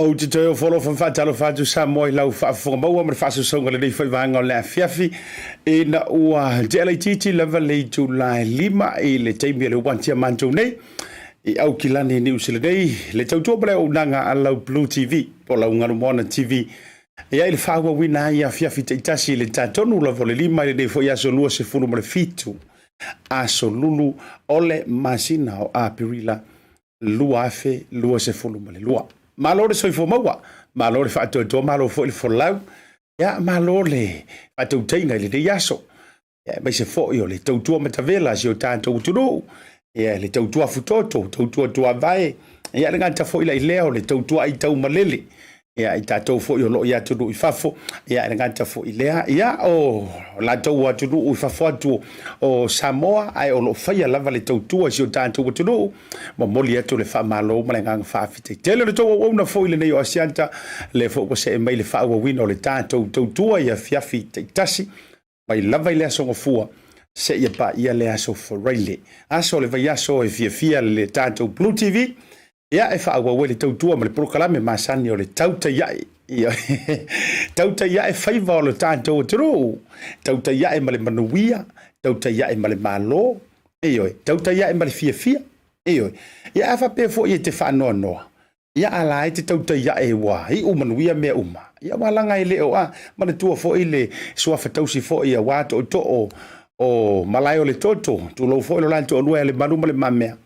O te teo folo fan whaatalo whaatu Samoa I lau whaafonga ma whaasu songa le whai wahanga o lea whiawhi e na ua te alai titi lava le tu lai lima e le teimi le wantia mantou nei I au kilani ni usile nei le tautua pale o nanga a lau BluTV po lau ngaru moana TV e ai le whaua wina I a whiawhi te itasi le tatonu lava le lima le fo I aso lua se funu ma le fitu aso lulu ole masina o a pirila lua afe lua se funu ma le lua malo le soi fo maua malo le fatu to malo fo il folau ya malo le fatu tenga le de yaso ya mai se fo yo le tautua matavela si o tanto tunu ya le tautua futoto tautua tua vai ya le ngata fo ila ileo le tautua I tau malele ya I tatou fo yo lo ya tunu I fafo ya le ngata fo ilea ya o la tau wa tunu I fafo atu o Samoa ai o lo faya lava le tautua si o tanto tunu mo moli atu le fa malo ma le ngang fa fite tele le tau o na fo ile nei o Asiata le fo ko se mai le fa o wino le tanto tautua ya fiafi te tasi mai lava ile aso ngofua se ia pa ia le aso foreile aso le vai aso e fia le tanto BluTV ya e fa wa wele tautua ma le proklame masani o le Tautai Tautai e faiva o le tanto tru Tautai ma le manuia Tautai ma le malo Tautai ma le fia ya fa pe fo ye te fa no ya ala te Tautai e wa I o manuia me uma ya wala ngai le o a ma le tua fo ile so fa tausi fo ia wa to o malayo le toto tu lo fo lo lanto lo le manu le mamea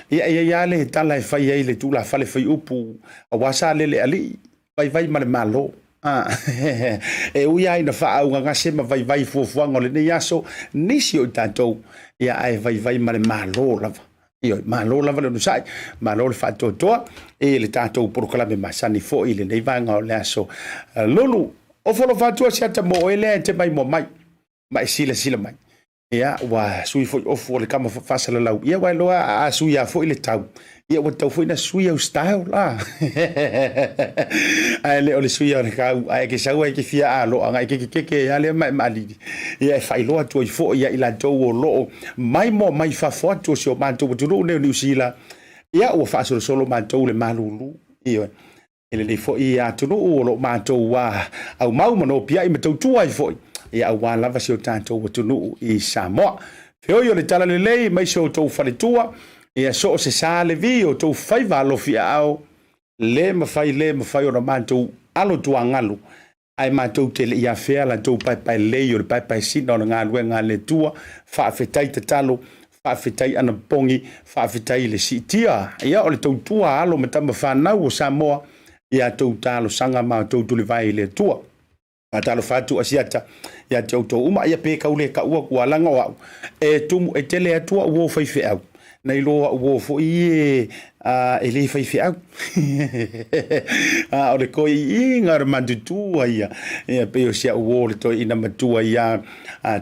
ya le tala e fai ai le tula fale fai upu a wasa le ali vai ma le malo e uia ina fa au nga sema vai fuafuanga le ne yaso nisi o tanto ya ai vai ma le malo lava malo lava le nusai malo le fa totoa e le tato proklame masani fo ile nei vanga o le aso lulu o folo fatu Asiata mo ele te mai mo mai sila mai ya wa sui fo o le kama fa la lau ya wa lo a sui ya fo ile tau ya wa tau fo ina sui au style la ai le o le sui o ka ai ke sa wa ke fia a lo ai ke ya le mai li ya fa lo atu fo ya ila to o lo mai mo mai fa fo atu so man to tu ne ni sila ya o fa solo man to le malulu ele le fo ya tu no lo man to wa au mau no pia I me tu ai fo ia wa lava si o tanto o tunu I Samoa. Feo yo le tala le lei mai so tau whaletua ia so se sa le vi o tau whaiva alofi au le mawhai o na mantou alo tua ngalu ai mantou te le ia fea la tau pai lei o le pai sina o na ngā lue ngā le tua whaafetai te talo whaafetai ana pongi whaafetai le sitia ia o le tau tua alo matama whanau o Samoa ia tau talo sanga ma tau tuli vai le tua atalo fatu Asiata ya tauto uma ia pe kaule ka ua kua langa wa e tumu e tele atua uo fai au na iloa uo fo e le fai au o le koi ingar mandutua ia pe o sia uo le toi ina matua ia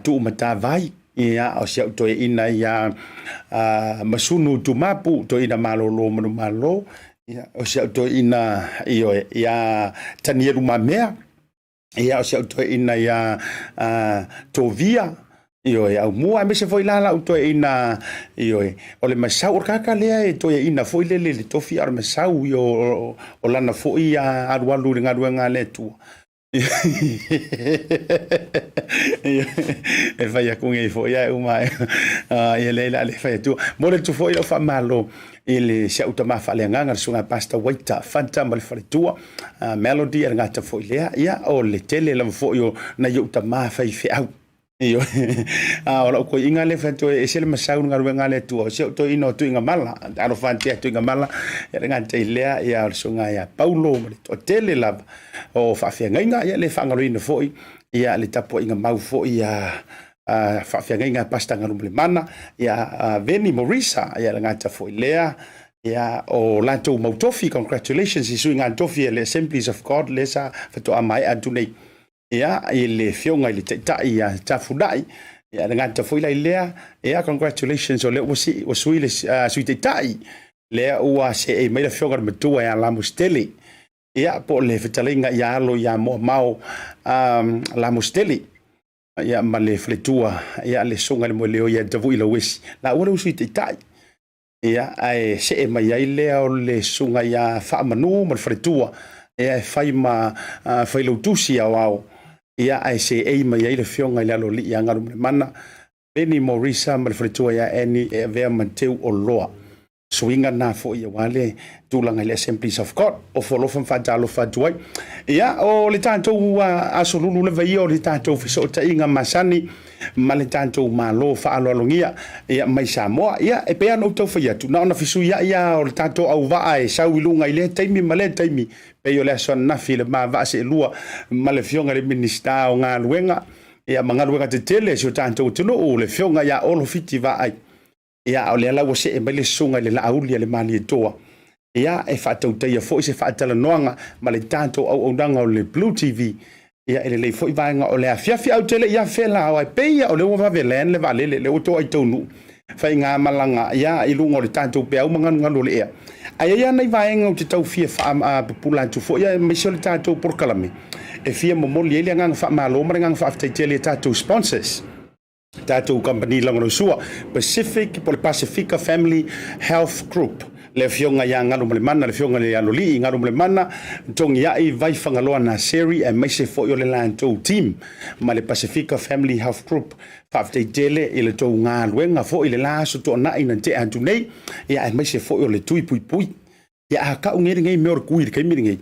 tu mata vai ia o sia toi ina ia masunu tu mapu toi ina malolo manu malo ia o sia toi ina ia tanieru mamea ia o se auto ina ia tovia ia mua me se foi la auto ina o le masau kaka le to ina foi le tofia o masau o lana foi ia aru nga le tu e vai com e foi ia uma ia le fai tu mo le tu foi o fa malo ele se automa fale nganga sunga pasta waita fanta mal faritua melody era ngata foi lea ia o le tele la foi yo na yo tama fai au ora ko inga le fanto e se le masau nga le tu se to ino tu inga mala aro fanti tu inga mala era ngata lea ia sunga ia paulo o tele la o fa nga ia le fanga ino foi ia le tapo inga mau foi ia whawhiangainga pasta ngarumle mana ia Veni Morisa ia ngata fo lea ia o lanto mautofi congratulations I sui ngā tofi le Assemblies of God le sa fato amai atu nei ia le fionga le taitai ia tafudai ia ngata fo lea ia congratulations o le wasi o sui le sui taitai lea ua se e mai le fionga matua ia la musteli ia po le fetalinga ia alo ia mo mau la musteli ia male fletua ia le songa le mo leo ia tavu ila wesi la ora usi te tai ia ai se mai ai le o le sunga ia fa manu mal fletua e fai ma fai lo tusi ao ia ai se e mai ile fionga ile lo li anga mana Beni Morisa ma le fretua ia eni e vea manteu o loa. Swinga na fo ia wale tulanga le Assemblies of God o folofan fatalo fatuai. Ia o le tanto asolulu le vai o le tanto fiso tainga masani ma le tanto malo fa alolongia ia mai Samoa ia e pe ano tau fai atu na ona fisu ia o le tanto au va e sauilunga ile taimi ma le taimi pe yo le son na file ma va se lua ma le fionga le minista o nga luenga ia mangaluenga te tele so tanto tino o le fionga ia olo fiti va ai ia o le ala se e mele sunga le Laaulialemalietoa ia e fatautai fo se fatala noanga ma le tanto au ondanga o le BluTV ia ele le foi vainga o le afiafi au tele ia fela o pe ia o le wa velen le vale le o to ai tonu fai nga malanga ia i lungo le tanto pe au manga ngalo le ia ai ia nei vainga o te tau fia fa popula tu fo ia me so le tanto por kalame e fia mo mo le nga fa malo ma nga fa tele tanto sponsors Tato company langono sua Pacific por Pacifica Family Health Group le fionga ya ngalo mle mana le fionga le aloli ngalo mle mana tong ya I vai fangaloa na seri e mai se fo yo le lanto team ma le Pacifica Family Health Group fa te tele ile to nga luenga fo ile la so to na ina te antu nei ya mai se fo yo le tui pui pui ya ka ungeri ngai me or kuir kai mi ngai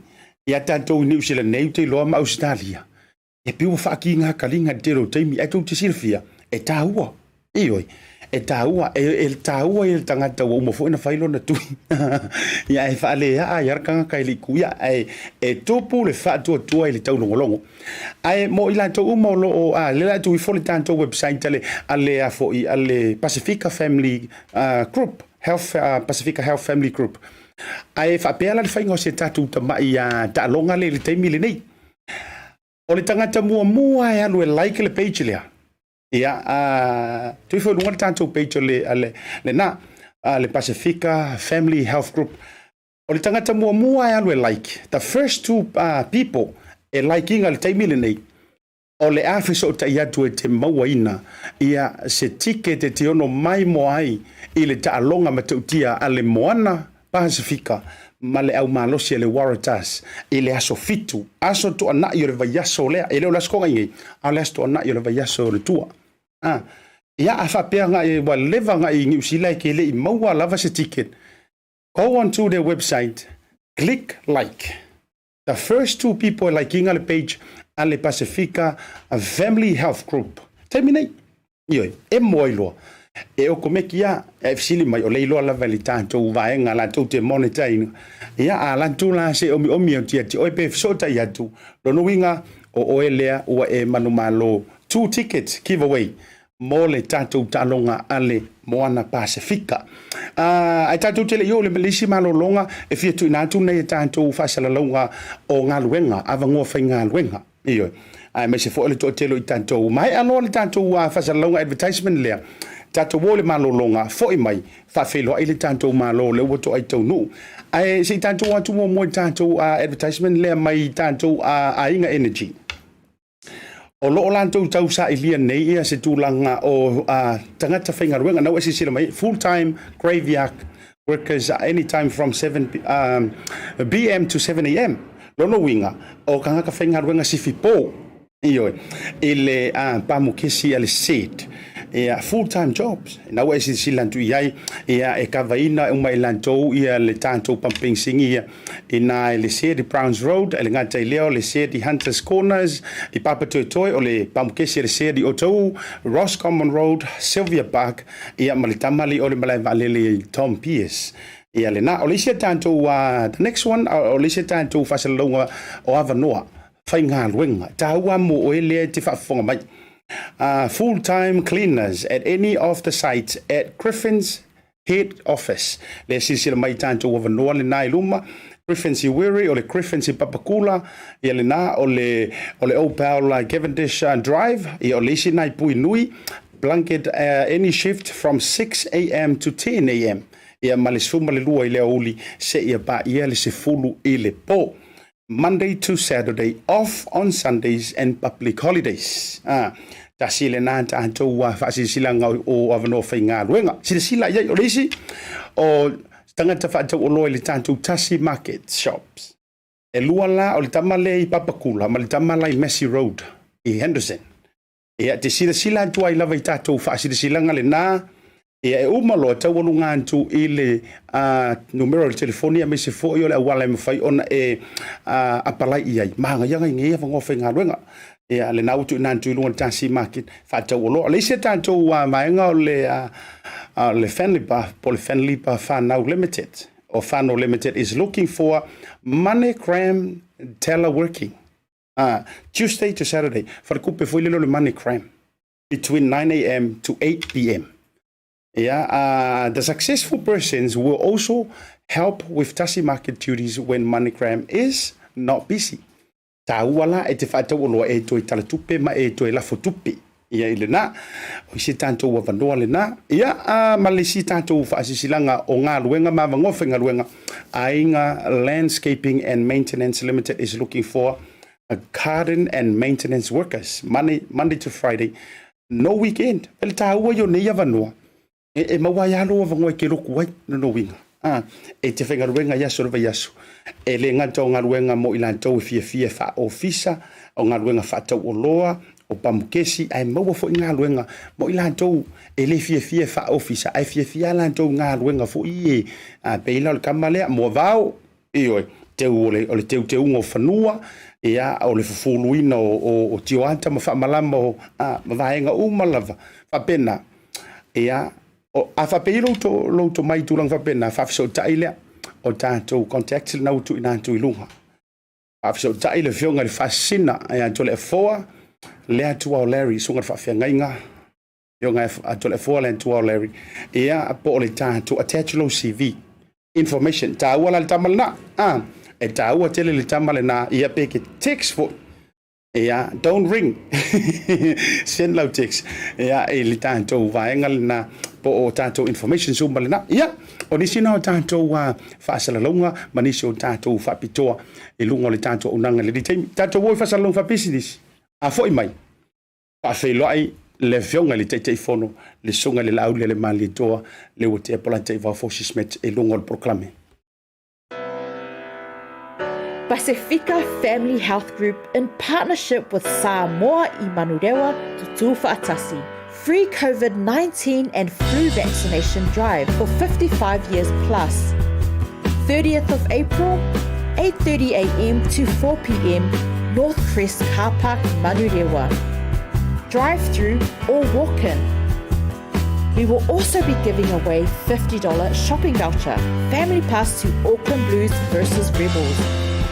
ya tanto New Zealand nei te lo ma Australia e piu fa ki nga kalinga te ro te mi e to te silfia e taua ioi e taua e taua e tangata o mo fo na failo na tu ya e fa le ya ya kanga kai li kuya e topu le fa tu tu ile tau longo ai mo ila to mo lo le la tu fo le tanto website ale a fo I ale Pacifica Family Group Health Pacifica Health Family Group ai fa pe ala le faingo se tatu ta mai ya ta longa le te mili nei o le tangata mua ya lo like le page le ia tu fo lunga tanto page le na le Pacifica Family Health Group o le tangata mua ya lo like the first two people e liking al taimile nei o le afiso ta ia tu te mawaina ia se ticket te ono mai moai I le ta longa matautia ale moana Pacifica ma le au malosi le Waratahs I le aso fitu aso to ana I le vaiaso le ele o lasko ngai ale aso ana I le vaiaso le tua ia a fa pe nga e wa leva nga I New Zealand ke le I maua lava se ticket go on to their website click like the first two people liking the page ale Pacifica Family Health Group terminate io e moilo e o come kia e fsili mai o leilo la valita to vaenga la to te monetaine ia ala tu la se o mi o tia ti o pe sota ia tu lo no winga o elea o e manumalo 2 tickets giveaway mo le tatou talonga ale moana Pacifica ai tatou tele yo le melisi malolonga e fia tu na tu nei tatou fasala longa o ngaluenga avango fa ngaluenga io ai me se fo le to telo tatou mai ano le tatou fasala longa advertisement le tatou wo le malolonga fo I mai fa felo ile tatou malo le woto ai tau nu ai se tatou atu mo tatou advertisement le mai tatou ainga energy o lo lanto tau sa ilia nei ia se tulanga o tangata whainga ruenga nau esi sila mai full-time graveyard workers anytime from 7 p.m. to 7 a.m. Lono winga o kangaka whainga ruenga sifi po iyo ile pamukesi ale set full-time jobs nau esi sila tu iai ia e kavaina uma ilanto ia le tanto pumping singi ina le set Browns Road ele ngata leo le set Hunters Corners I Papa Toi o le pamukesi le set Otou Ross Common Road Sylvia Park ia malitamali o le malai valele Tom Pierce ia le na o le set tanto the next one o le set tanto fasalonga o Avanoa whainga luenga taua mo o ele te whaafonga mai full-time cleaners at any of the sites at Griffin's head office. Le sisila mai tanto wa vanua le nai luma Griffin's I Wiri o le Griffin's I Papakula ia le na o le Opal Cavendish Drive ia o le isi nai pui nui blanket any shift from 6 a.m. to 10 a.m. ia malisfuma le lua I le auli se ia pa ia le sefulu I le po Monday to Saturday, off on Sundays and public holidays. Ta sile na ta to wa fa sila nga o avano fa nga luenga. Sila ia o lisi o tangata fa to lo le tanto tasi market shops. e lua la o le tamale I Papakula ma le tamala I Massey Road I Henderson ia te sila atu ai lava I tātou whaasilasilanga le nā ia e umalo e tau alunga antu I le numero le telefonia me se fo I o le awala e mawhai ona e apalai iai mahanga ianga I ngea whangofe ngā ruenga ia le nautu nantu I lunga le tasi market whatau olo le se tātou maenga o le family bar po le family bar whanau limited or whanau limited is looking for MoneyGram teleworking Tuesday to Saturday for the kupe foi le MoneyGram between 9 a.m. to 8 p.m. Yeah, the successful persons will also help with tasi market duties when MoneyGram is not busy. Tauala e te whaatau oloa e toi tala tupe ma e toi lafo tupe. Ia I le nā, o si tātou wawanoa le nā. Ia, ma le si tātou whaasisilanga o ngā luenga, ma wangofe ngā luenga. Ainga Landscaping and Maintenance Limited is looking for a garden and maintenance workers, Monday to Friday, no weekend. Pele tāua yo nei wanoa. E mawai alo wangoe ke roku wai no winga. E te whenga ruenga yaso rwa yaso. E le ngata o ngā ruenga mo ilantou e fia wha ofisa, o ngā ruenga whatau o loa, o pamukesi, ai maua fo ngā ruenga mo ilantou e le fia wha ofisa, ai fia lantou ngā ruenga fo I peila o le kamalea, mo vau, o le teu ungo whanua, ia o le fufuluina o tioanta ma whamalama o vaenga umalava, whapena, ia o a whapei louto mai tūrang whapena, whafisau tailea, o tātou contact le nautu I nātu I lunga. Whafisau taile whionga le whasina, ia tole e foa, le atua o Larry, sunga le whawhia ngainga, whionga tole e foa le atua o Larry, ia po o le tātou attach low CV, information, tāua la le tamalina, e tāua tele le tamalina, ia peke text for, ia, don't ring, send low text, ia, e le tātou vaenga le na, po o tātou information sumba le na, ia, o nisi na o tātou whaasalalonga, ma nisi o tātou whapitoa, e lunga le tātou unanga le ditemi, tātou woi whaasalalonga whapisidis, a foi mai, whawhailoai le whionga le teitei whono, le sunga le Laaulialemalietoa Polataivao Polataivao Schmidt, e lunga le proklame. Pacifica Family Health Group in partnership with Samoa I Manurewa ki tūwhaatasi. Free COVID-19 and flu vaccination drive for 55 years plus. 30th of April, 8:30 a.m. to 4 p.m. North Crest Car Park, Manurewa. Drive-through or walk-in. We will also be giving away $50 shopping voucher, family pass to Auckland Blues versus Rebels,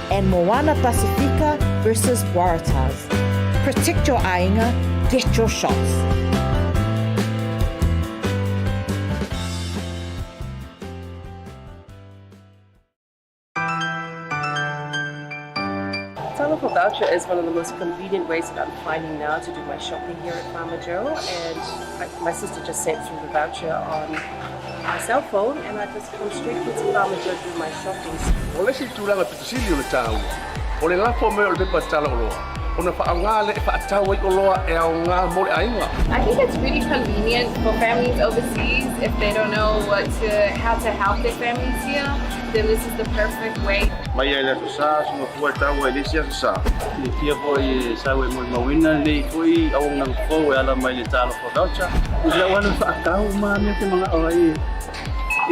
and Moana Pacifica versus Waratahs. Protect your ainga, get your shots. Telephone voucher is one of the most convenient ways that I'm finding now to do my shopping here at Farmer Joe, and my sister just sent through the voucher on my cell phone, and I just come straight to Farmer Joe to do my shopping. O le si tūlanga pitusili o le tāua. O le lafo me o le pepa tala o loa. O na whaanga le whaatau o loa e au ngā mo le ainga. I think it's really convenient for families overseas if they don't know how to help their families here. Then this is the perfect way. Mai ai le sa suma fua tau e le sia sa. Ni kia foi sa we mo mawina le foi au ngā fo e ala mai le tala for voucher. Ila wana whaatau ma me te mga oi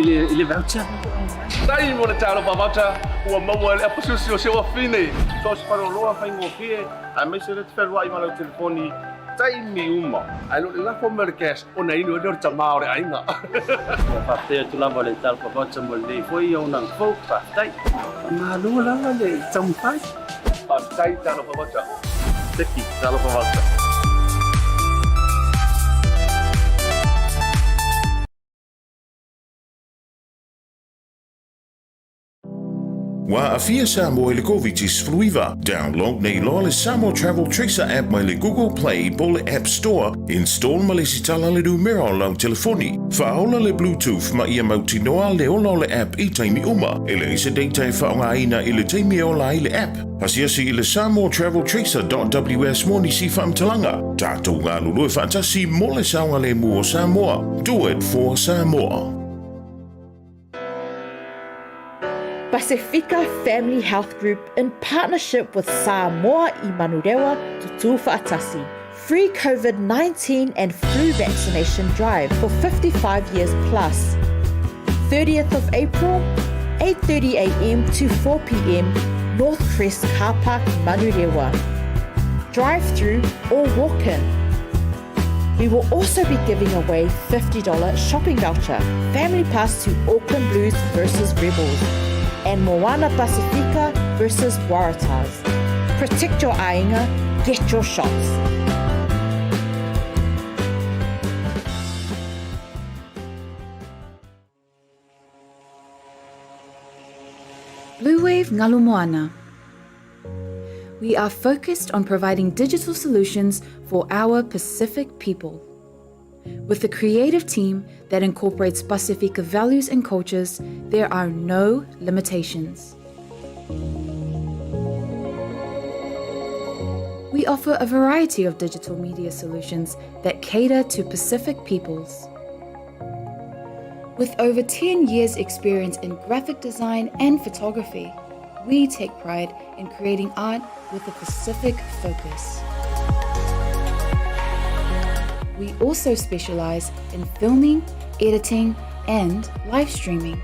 ile voucher. Tai mo le tala for voucher ua maua le apususi o sewa fine. Tos paro loa whaingo fie. A me se le te whelua I mana o telefoni. Tai mi uma. Ai lo le lafo me le cash o na inu e leo tamao le ainga. Whapea tu lava le tala for voucher mo le foi au ngā fo whaatai. Ma loa lava le tampai. Tai tala for voucher. Teki tala for voucher. Wa afia Samoa le Covitis fluiva. Download nei loa le Samoa Travel Tracer app mai le Google Play po le App Store. Install ma le sitala le numero lau telefoni. Whaola le Bluetooth ma ia mautinoa le ola le app I taimi uma. Ele isa data e whaonga ina I le taimi ola I le app. Pasiasi I le Samoa Travel Tracer.ws moni si whamtalanga. Tātou ngā lulu e whaatasi mo le saunga le mua Samoa. Do it for Samoa. Pacifica Family Health Group in partnership with Samoa i Manurewa Tutu Fa'atasi. Free COVID-19 and flu vaccination drive for 55 years plus. 30th of April, 8:30 a.m. to 4 p.m. North Crest Car Park, Manurewa. Drive-through or walk-in. We will also be giving away $50 shopping voucher, family pass to Auckland Blues versus Rebels, and Moana Pacifica versus Waratahs. Protect your ainga, get your shots. Bluwave Ngalu Moana. We are focused on providing digital solutions for our Pacific people. With a creative team that incorporates Pacifica values and cultures, there are no limitations. We offer a variety of digital media solutions that cater to Pacific peoples. With over 10 years' experience in graphic design and photography, we take pride in creating art with a Pacific focus. We also specialize in filming, editing, and live streaming.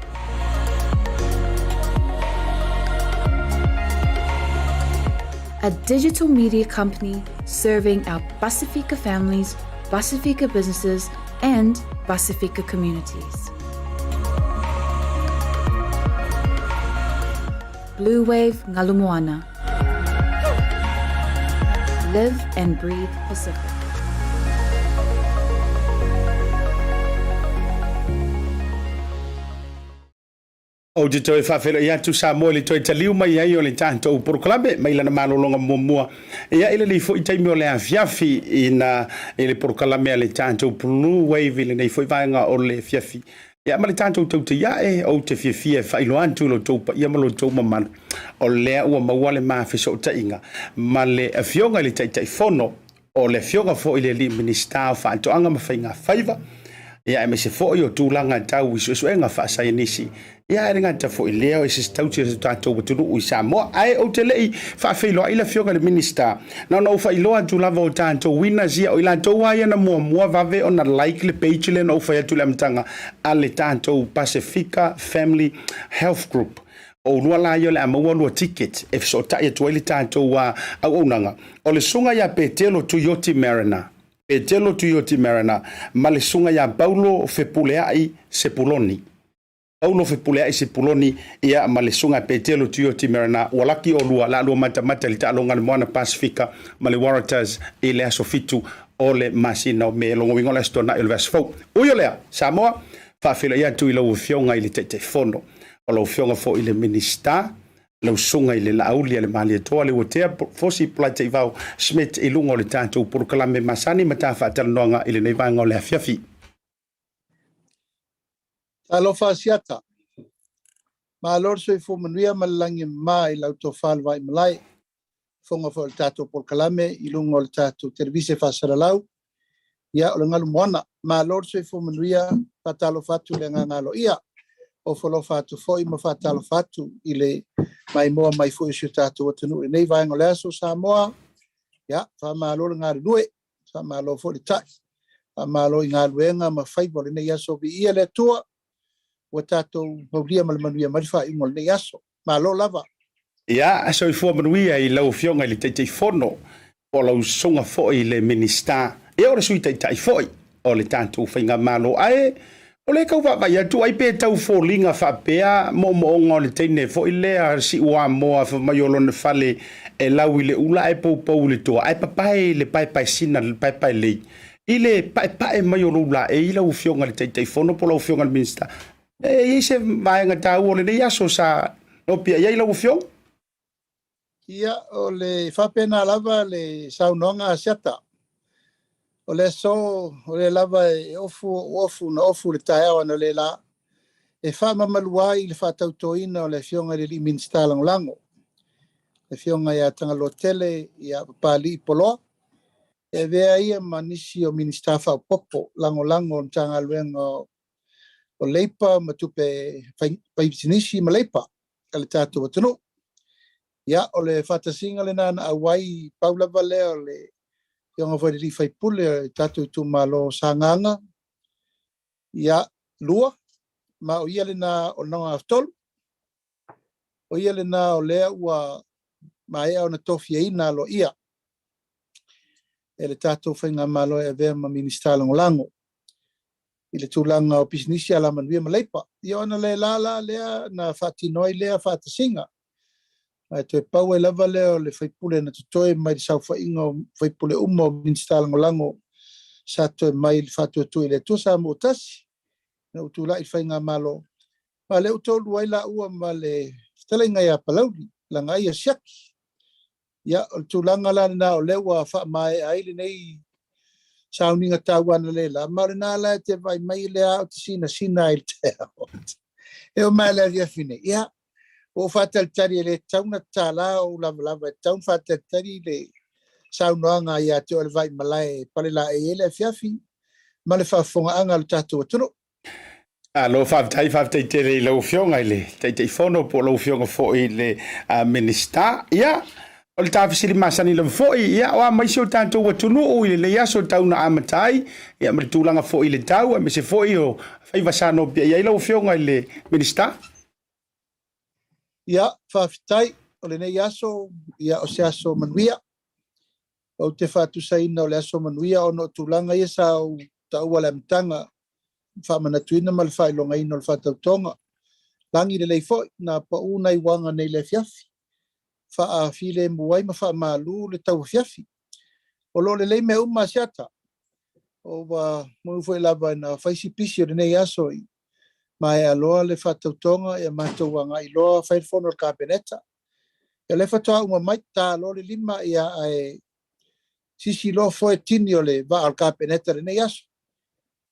A digital media company serving our Pacifica families, Pacifica businesses, and Pacifica communities. Bluwave Ngalu Moana. Live and breathe Pacific. O te toi whawhera ia tu Samoa le toi taliu mai ai o le tātou porokalame mai lana malolonga mua ia ele nei fo i taimi o le afiafi ina ele porokalame a le tātou Bluwave le nei fo i vaenga o le fiafi ia ma le tātou tau te iae o te fiafia whailo antu lo taupa ia ma lo tau mamana o lea ua maua le mawhiso o tainga ma le afionga le taitai fono o le afionga fo i le li minister o whaantoanga ma whainga whaiva ia e me se fo i o tūlanga tau i suenga whaasai nisi ia e ngata fo i leo e se tauti o tātou watunu ui Samoa ai o te lei whaafeiloa i la fionga le minister na no whailoa tu lava o tātou wina zia o i la toua ia na mua vave o na like le page le no whai atu le amtanga a le tātou Pacifica Family Health Group o nua la yo le amaua lua ticket e so tai atu le tātou au onanga o le sunga ia Vaetolo tu Yoti Marina Vaetolo tu Yoti Marina ma le sunga ia Paulo Fepuleai Sepuloni Paulo Fepuleai Sepuloni ia ma le sunga Vaetolo tu Yoti Marina walaki o lua la lua mata li talonga le moana Pacifica ma le Waratahs e le asofitu o le masina o me longo wingo la stona el vasfo uyo lea Samoa fa fila ia tu ilo fionga ili te fono o lo fionga fo ile minister lo sunga ile Laaulialemalietoa Polataivao Polataivao Schmidt i lungo le tātou porokalame masani mata whaatalanoanga ile nei vanga o le afiafi. Alofa Asiata. Ma lor soi fo manuia malangi mai lau to falwa i malai. Fonga fo le tātou porokalame i lungo le tātou televise whasaralau. Ia o le ngalu moana. Ma lor soi fo manuia patalo fatu le ngangalo ia. O folo fatu foi ma fatalo fatu ile mai moa mai foi si tatu watunu nei vai ngole so Samoa ya fa malo ngar due fa malo fo le tai fa malo ngar wenga ma fai bole nei aso bi ile tua watato horia mal manuia mal fa ingol nei aso malo lava ya aso i fo manuia i lau fionga i te fono o lau songa fo i le minister e ora sui tai foi o le tanto fainga malo ai o le kau vai atu ai pe tau folinga whapea mo ngole teine fo i lea si ua moa fa maiolo ne fale e lau i le ula e pou le toa ai papai le pai sina le pai lei i le pai maiolo ula e i lau fionga le tei fono po lau fionga le minister e i se vaenga tau o le nei aso sa no pia i lau fionga ia o le whapena lava le saunonga Asiata o le so o le lava e ofu le taeawa na le la e whamamaluai i le whatautoina o le fionga le li minsta lango le fionga ia tangalotele ia pali polo e vea ia manisi o minsta whaupopo lango tanga luenga o leipa matupe vaccination ma leipa le tātou watunu. Ia, o le whatasinga le nana awai paula vale o le yonga whairi whaipule o tātou tu malo sanganga. Ia, lua, ma o ia le nā o nanga aftolu. O ia le nā o lea ua mai au na tofi ina lo ia. E le tātou whainga malo e vea ma minister langolango. I le tūlanga o pisinisi ala manuia maleipa. Ia ona le lala lea na whatinoi lea whatasinga. Mai te pau e lava leo le whaipule na tutoe mai le sau whainga o whaipule o minister langolango sa toe mai le whatua tui le tusa mo tasi. Na utula I whainga malo. Ma le utolu waila ua ma le talenga ia palauri. Langa ia siaki. Ia o tūlanga la na o lewa wha mai aile nei sauninga tāwana le la. Ma le nā la te vai mai le au te sina il te ao. E o mai le ria fine. Ia o whatal tari le tauna tāla o lava taun whatal tari le saunoanga ia te o le vai malai pale la e ele fiafi. Ma le whafonga anga le tātou atunu. Lo whaftai te le lau fionga le. Te whono po lau fionga fo I le minister. Ia. O le tāwhisiri masani lau foi, ia o a maisi o tātou watunu o I le iaso tauna amatai, ia ma le tūlanga foi le tau, a me se foi o whaivasano pia, ia lau fionga I le minister. Ia, whawhitai, o le nei aso, ia o se aso manuia, o te whatusaina o le aso manuia, o no tūlanga ia sa o taua le amtanga, whamanatuina ma le whailonga ino le whatautonga, langi le lei foi, na pa unai wanga nei le fiafi. Fa file muai ma fa malu le tau fiafi o lo le lei me asiata o wa mo foi lava na faisi pisi de nei aso I mai aloa le fatautonga e matou anga I loa fai fono kabineta e le fatoa uma mai ta lo le lima ia ai sisi lo foi tini o le va al kabineta de nei aso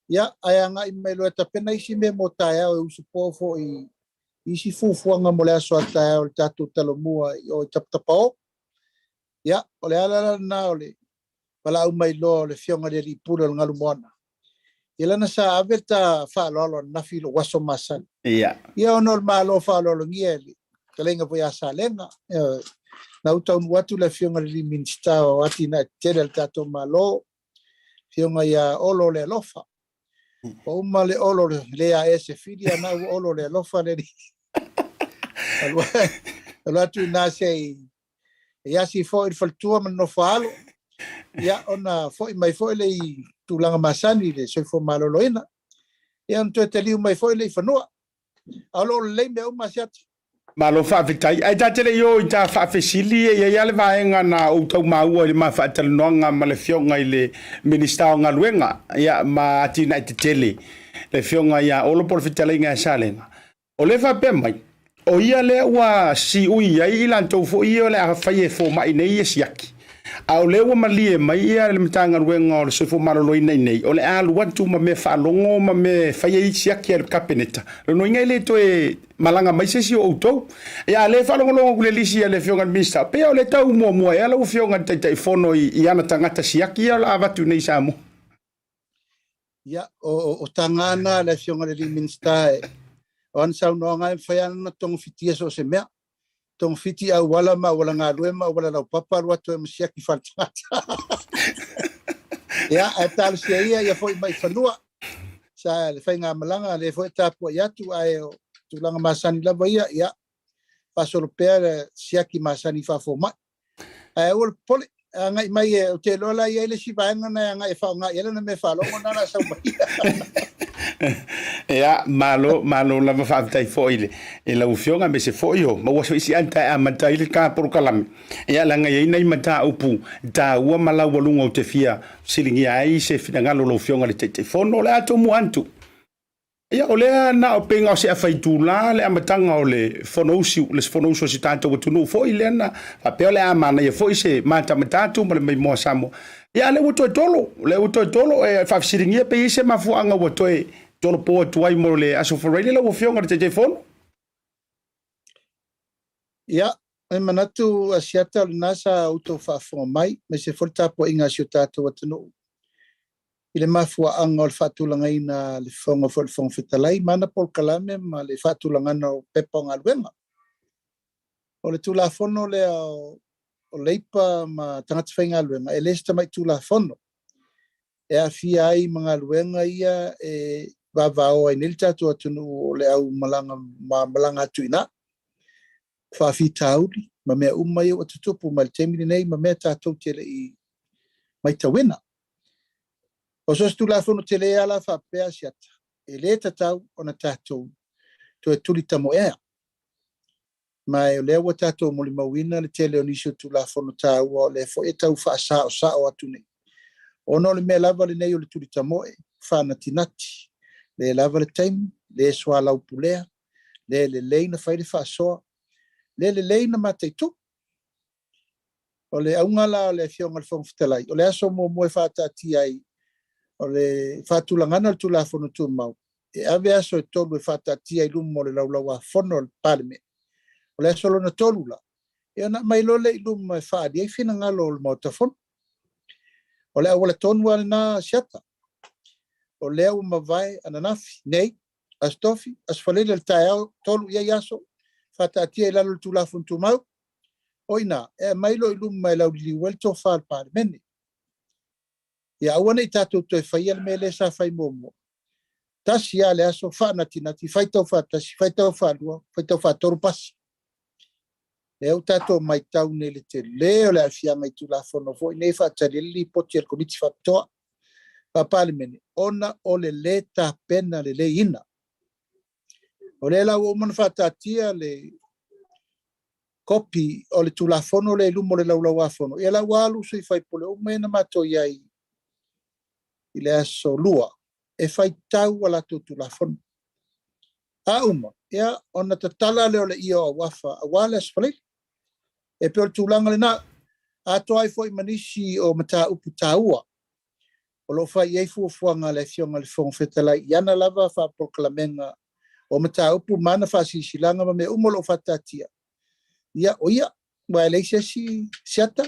ia ai anga I mai lo ta pena isi me motaia o usupo fo isi fufuanga mo le aso ata o le tatu talomua o taptapao. Ia, o le ala na o le pala umai lo le fionga le ripura o ngalu moana. Ia na sa ave ta whaalolo nafi lo waso masan. Ia. Ia o nol malo whaalolo ngia li. Kalenga po ia sa lenga. Na utaun watu le fionga le minsta o ati na tere le tato malo. Fionga ia olo le lofa. O uma le olo le a ese filia na olo le lofa le ri. Alua tu na sei ia si foi il faltua man no falo ia ona foi mai foi le tulanga masani le so foi malo loina ia on te liu mai foi le fanua alo le me o masiat malo fa vitai ai ta tele yo I ta fa fesili ia le vaenga na o tau mau le ma fa tal nonga ma le fionga I le minister nga luenga ia ma tina te tele le fionga ia o lo por fitalinga salenga o le fa pe mai o ia le ua si ui ai I lantou fo ia le a fai e fo mai nei e siaki. A o le ua malie mai ia le matanga ruenga o le sofo maroloi nei. O le alu watu ma me whaalongo ma me fai e siaki e le kapeneta. Le no inga le to e malanga mai se si o utou. Ia le whaalongo longo kule lisi ia le fionga mista. Pea o le tau mua ia le u fionga tai fono I ana tangata siaki ia la avatu nei Samoa. Ia o tangana le fionga le minsta on sau no ngai faiana tong fitia so se mea tong fiti au wala ma wala nga ruema wala na papa ruato e msia ki falta ya atal se ia foi mai fanua sa le fainga malanga le foi tapo ya tu ai tu langa masani la ia ya paso lo per sia ki masani fa fo mai ol pole ngai mai o te lola ia le si vanga na ngai fa nga ia na me fa lo na sa mai Ia malo la mafai foi e la ufionga me se foi o ma waso isi anta a matai le ka por kalam ia la ngai nei mata upu ta ua mala walunga o te fia silingi ai se finanga lo ufionga le te fono le ato muantu ia o le na o penga o se afai tula le amatanga o le fonosi si tanto o tunu foi le na a pe le amana ia foi se mata matatu ma le mai mo samo ia le uto tolo e fa silingi pe se mafuanga o toe tolo po tuai mo le aso for radio lo fionga te telefone ia e manatu asiata nasa auto fa fo mai me se forta po inga siutato watno ile mafua angol fatulanga ina le fonga for fong fitalai mana por kalame ma le fatulanga no pepong alwenga O le tulafono le o leipa ma tangata whainga luenga. E lesta mai tulafono. E a fia ai mga luenga ia e vavao ai nilta tu atunu o le au malanga atu ina. Whaafi tauri, ma mea umai o atutupu ma le temini nei, ma mea tātou tele i mai tawena. O sos tulafono tele ala whapea siata. E le tatau o na tātou to e tuli tamo ea. Mai o lea wa tātou moli mawina le tele o nisio tulafono tāua o le fo e tau whaasa o sao atu nei. Ono le mea lava le nei o le tuli tamo e, whanati nati. Le lava le taimi, le soa lau pulea, le leina whaire whaasoa, le leina mateitu. O le aungala o le fionga le whangwhitalai. O le aso mo moe whaatati ai, o le whaatulangana le tulafono tu mau. E ave aso e tolu e whaatati ai lumo le laulaua whono le parime. O le aso lona tolu la. E ona mai lole i lumo e whaadi ai whina ngalo le Maota whono. O le awala tonu ale na Asiata. O le au mawai ananafi, nei, astofi, asfalele le tae au, tolu iai aso, whaatati ai lalo le tulafono tu mau. Oina, e mailo i lumo mai lau li welto whaal pare mene. Ia awana i tātou toi whaia le mele sa whai momo. Tasi a le aso whanati nati, whaitau whatasi, whaitau whalua, whaitau whatoru pasi. E au tātou mai tau ne le te leo le awhianga i tulafono fo, i nei whaatari li poti al komiti whaptoa. Papale mene, ona o le ta pena le ina. O le lau o mana whaatatia le kopi o le tulafono le lumo le laulau afono. E lau alu sui whaipole o mena mato iai i le aso lua. E whaitau ala tu tulafono. A uma, ea ona tatala leo le ia o wafa, a wale asfalele. E peo tūlanga le nā, a toai fo i manisi o mata upu tāua. O lo fai ei fuafuanga le fionga le whongwhetalai, iana lava wha proklamenga o mata upu mana whasisilanga ma me umolo whatatia. Ia o ia, wa leise si siata,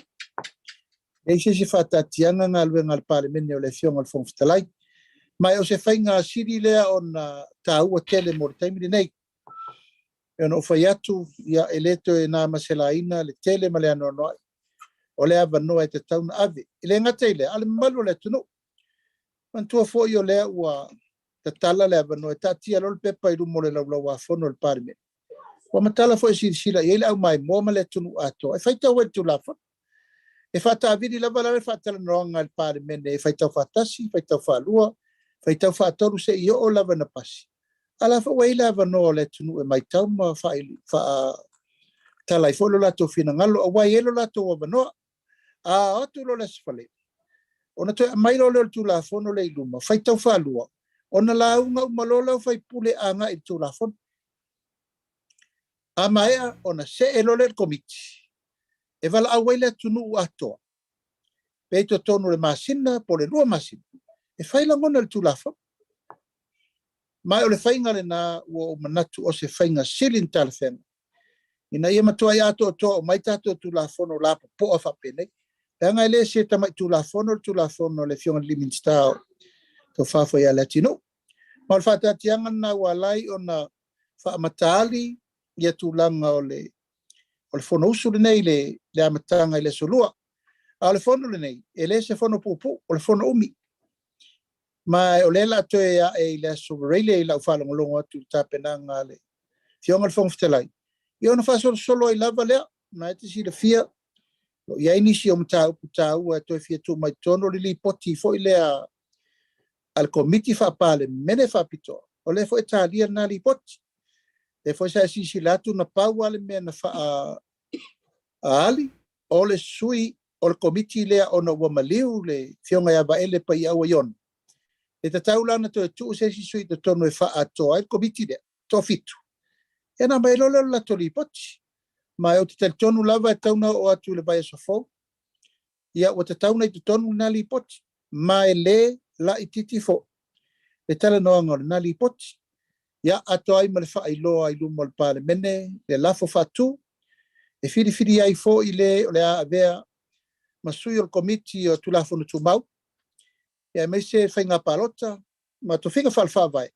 leise si whatatianga ngā luenga le paremene o le fionga le whongwhetalai. Mai o se whainga siri lea o na tāua tele mo le taimiri nei. E ono whai atu, ia e leto e nā maselaina le tele ma le anonoai. O le awa noa e te tauna ave. I le ngata i le, ale malu le tunu. Mantua fo i o lea ua te tala le awa noa e tatia lol pepa i rumo le laulau a fono le parime. Wa matala fo e sirisila, i ele au mai mōma le tunu ato. E whaitau e tu la fono. E whata aviri lava la le whatala noanga le parime ne, e whaitau whatasi, whaitau whalua, whaitau whatoru se i o lava na pasi. Ala fa wei lava no le tunu e mai tau ma wha talai folo lato fina ngalo, a wai elo lato wa banoa, a atu lo les fale. Ona toi mai lo le tu la fono le iluma, fai tau whalua, ona la unga umalola fai pule anga i tu la fono. A maea, ona se elo le komiti, e vala a wei le tunu u atoa. Peito tonu le masina, po le lua masina, e fai la ngona le tu la fono. Mai o le whainga le nā ua o manatu o se whainga silin tala whenga. Ina ia matua i ato o toa o mai tato tu la fono la po a whapene. E anga ele se tamai tu la fono le fionga limin stao. To whawha ia latino. Ma o le whatatianga na ua lai o na whaamataali ia tu langa o le fono usu le nei le amatanga i le solua. A le fono le nei, ele se fono pupu o le fono umi. Ma o lela to e le sovereign la ufalo ngolongo tu tapenanga le fionga le whongwhitalai. I ona wha solo i lava lea, ma te si le fia, i ainisi o mta upu tau, e toi fia tu mai tono li poti fo i lea al komiti wha pale, mene wha pito, o le fo e tālia nā li poti. E fo sa sisi latu na pau ale mea na wha a ali, o le sui, o le komiti lea o na wamaliu le fionga ia va ele pa i awa iona. E te taulana to e tu se si sui te tono e wha atoa, e komiti lea, to fitu. E na mai lolo la toli poti. Mai o te tel tonu lava e tauna o atu le vai sofo. Ia o te tauna i te tonu na li poti. Mai le la i titi fo. E tala noa ngore na li poti. Ia ato ai ma le wha ailoa i lumo le pale mene, le lafo fatu. E whiri ai fo i le o le a avea masui o le komiti o tulafo no tu mau. Ia me se whainga palota, ma to whiga whalwha vai.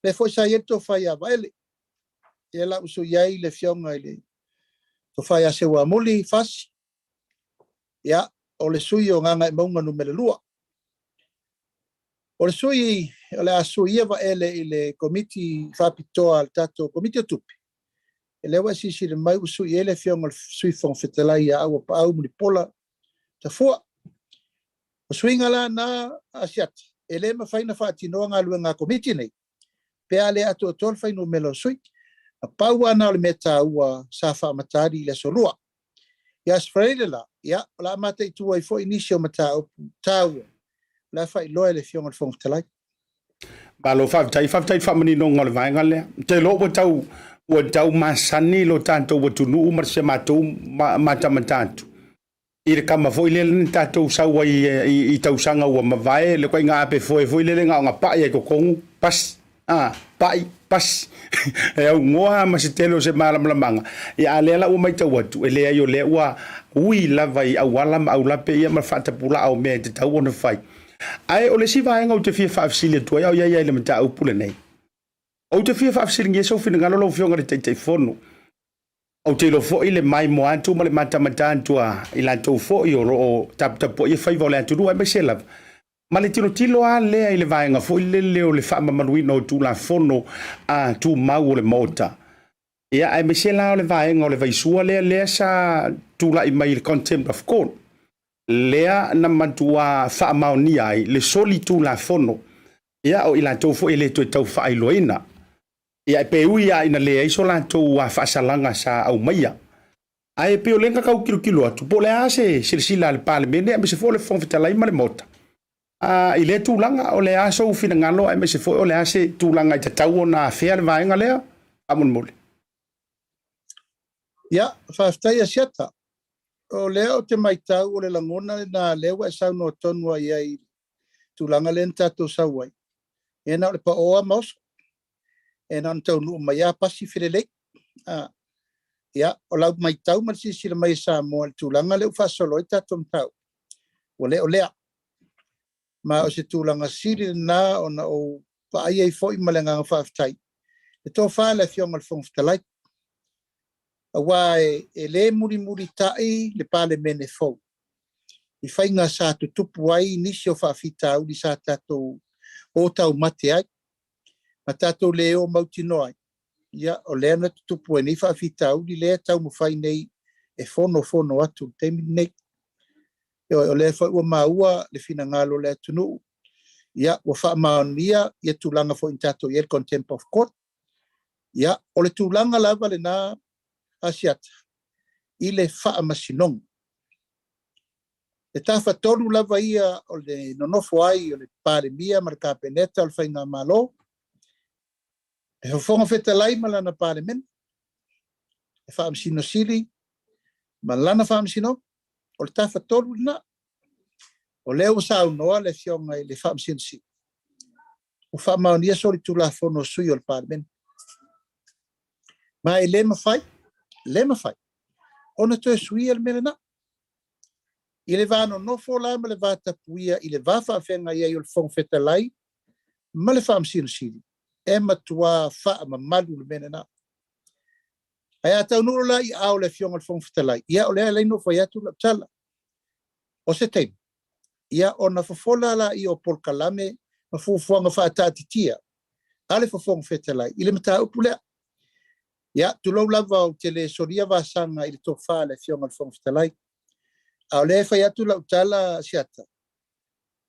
Le fo sa ieto whai a vaele. Ia la uso iai le fionga i le to fai ase wa muli fasi ia o le sui o nganga e maunga no mele lua o le sui o le asu ia va ele i le komiti whapitoa al tato komiti o tupi e lewa sisi le mai usui ele fionga le sui fong fetalai a awa pa au muli pola ta fua o sui ngala na asiata e le ma faina whaatinoa ngā lua ngā komiti nei pe ale atu o tol fainu melo sui a pau ana o le meta ua sa whaamatari le solua ia sfreile la ia la mata i tua i fo inisio mata o tau la fai loa le fionga le fong fetalai ba lo faftai famani no ngol vai ngale te lo o tau masani lo tanto o tunu umar se matou mata matatu i le kama foi le tatou saua i tausanga ua mavae le koe ngā pe foi le ngā pai e kokongu pas pas e au ngoa ma se telo se malamalanga i alela ua mai tau atu e lea i o lea ua ui lava i awala ma au lape ia ma whatapula au mea te tau ona fai ai o le si vaenga o te fia whaafsile tua au ia le mata au pule nei o te fia whaafsile ngia so fina ngalo lo fionga le teitai fono o te lo fo i le mai mo atu ma le mata antua i la tau fo i o tapo i whaiva o le atu rua e se lava ma le tilo a lea i le vaenga fo i le leo le whaamamaruina o tu la fono a tu mau o le Maota ia ai me se la o le vaenga o le vaisua lea sa tu la i mai le contempt of court lea na matua whaamaoni ai le soli tu la fono ia o ila tau fo i le tue tau whaailoina ia e peu ia ina lea iso la tau a whaasalanga sa au maia ai peo lenga kau kilo atu po le ase silisila le palemene me se fo le fong fetalai ma le Maota i le tūlanga o le aso ufina ngalo ai me se fo o le ase tūlanga i te tau o na fea le vaenga lea amon mole ia whaaftai asiata o lea o te maitau o le langona na lewa e sau no tonua i tūlanga le ntato sauai e na o le pa oa maoso e na tau nuu mai a pasi whirelei ia o lau maitau marisi sila mai Samoa le tūlanga le ufasolo i tato mtau o lea ma o se tūlanga siri na o na o pa ai fo i malenga whaaftai e tō whaale fionga le fong fetalai awa e le muri tai le pale mene fo i whainga sa tupu ai nisi o whaafita au li sa tato o tau mate ai ma tato le o mautino ai ia o lea na tupu e ni whaafita au li lea tau mwhai nei e fono atu teimi nei o le fa ua maua le fina ngalo le tunu ia wa fa maonia ia tulanga fo intato ia contempt of court ia o le tulanga lava le na asiata i le fa masinong e tafa tolu lava ia o le nonofo ai o le pare mia marka peneta o le fainga malo e fonga fetalai malana pare men e fa masino sili malana fa masino o le tafa tolu na o leo sa noa le fionga i le whaamsinsi o whaamaunia sori tula fono sui o le parmen ma e le mawhai ona toe sui al mele na i le vano nofo la ma le vata puia i le vafa whenga ia i o le fong fetalai ma le whaamsinsi e matua wha mamalu le mele na ai atau nuro la i au le fionga le fong fetalai ia o le leino fai atu la tala o se teim ia ona fofola la i o polkalame ma fufuanga whaatatitia ale fofong fetalai i le mata upulea ia tulau lava o te le soria vasanga i le tofa le fionga le fong fetalai au le fai atu la utala asiata